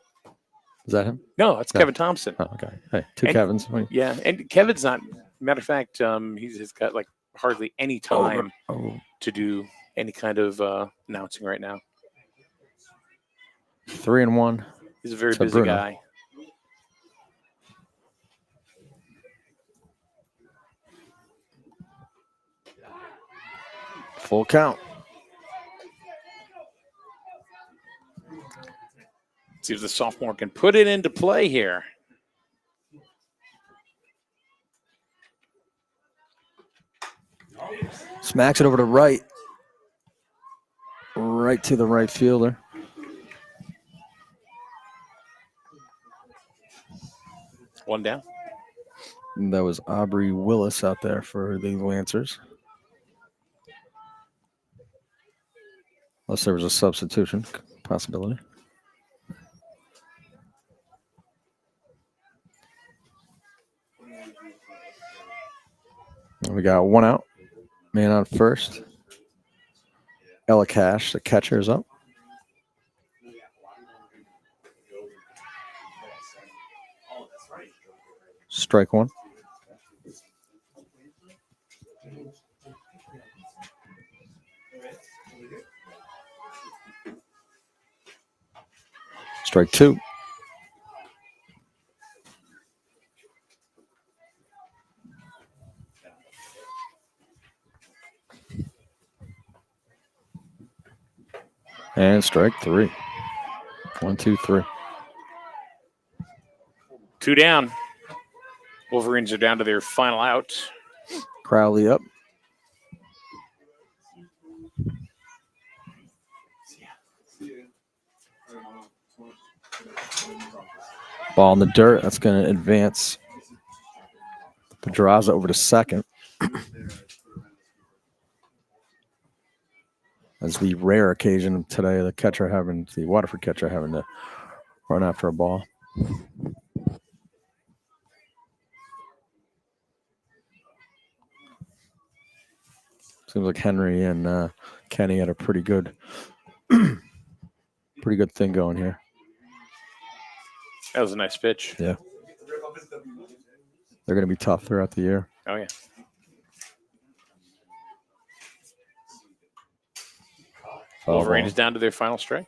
Is that him? No, that's Kevin Thompson. Oh, okay. Hey, two Kevins. Yeah, and Kevin's not. Matter of fact, he's got like hardly any time to do any kind of announcing right now. 3-1. He's a very to busy Bruno. guy. Full count. See if the sophomore can put it into play here. Smacks it over to right. Right to the right fielder. One down. And that was Aubrey Willis out there for the Lancers. Unless there was a substitution possibility. And we got one out. Man on first. Ella Cash, the catcher, is up. Strike one. Strike two. And strike three. 1, 2, 3. Two down. Wolverines are down to their final out. Crowley up. Ball in the dirt. That's going to advance Pedraza over to second. As the rare occasion today, the Waterford catcher having to run after a ball. Seems like Henry and Kenny had a pretty good thing going here. That was a nice pitch. Yeah. They're going to be tough throughout the year. Oh, yeah. Wolverines down to their final strike.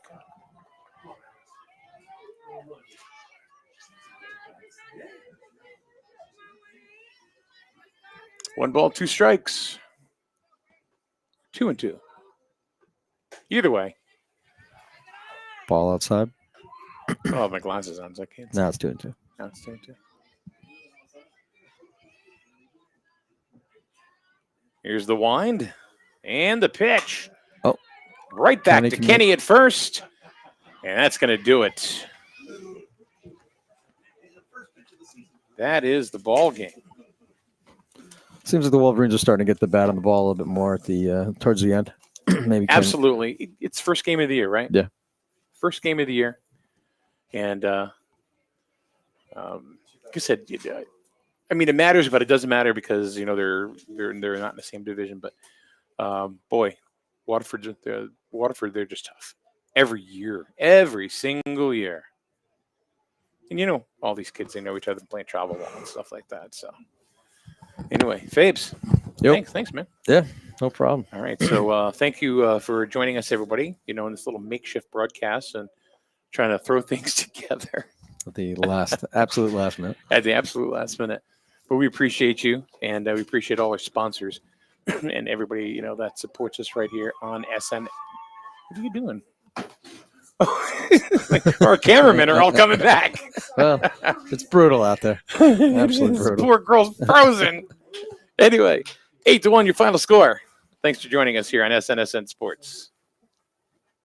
One ball, two strikes. 2-2. Either way. Ball outside. Oh, I have my glasses on, so I can't see. Now it's 2-2. Now it's 2-2. Here's the wind and the pitch. Oh. Right back to Kenny at first. And that's going to do it. That is the ball game. Seems like the Wolverines are starting to get the bat on the ball a little bit more at the towards the end. Maybe Absolutely. It's first game of the year, right? Yeah. First game of the year. And like I said, I mean, it matters, but it doesn't matter because, you know, they're not in the same division. But, boy, Waterford, they're just tough. Every year. Every single year. And, you know, all these kids, they know each other playing travel ball and stuff like that. So, anyway, Fabes, thanks, man. Yeah, no problem. All right, so thank you for joining us, everybody, you know, in this little makeshift broadcast and trying to throw things together. At the absolute last minute. At the absolute last minute. But we appreciate you, and we appreciate all our sponsors and everybody, you know, that supports us right here on SN. What are you doing? Our cameramen are all coming back. Well, it's brutal out there. Absolutely brutal. Poor girl's frozen. Anyway, 8-1, your final score. Thanks for joining us here on SNSN Sports.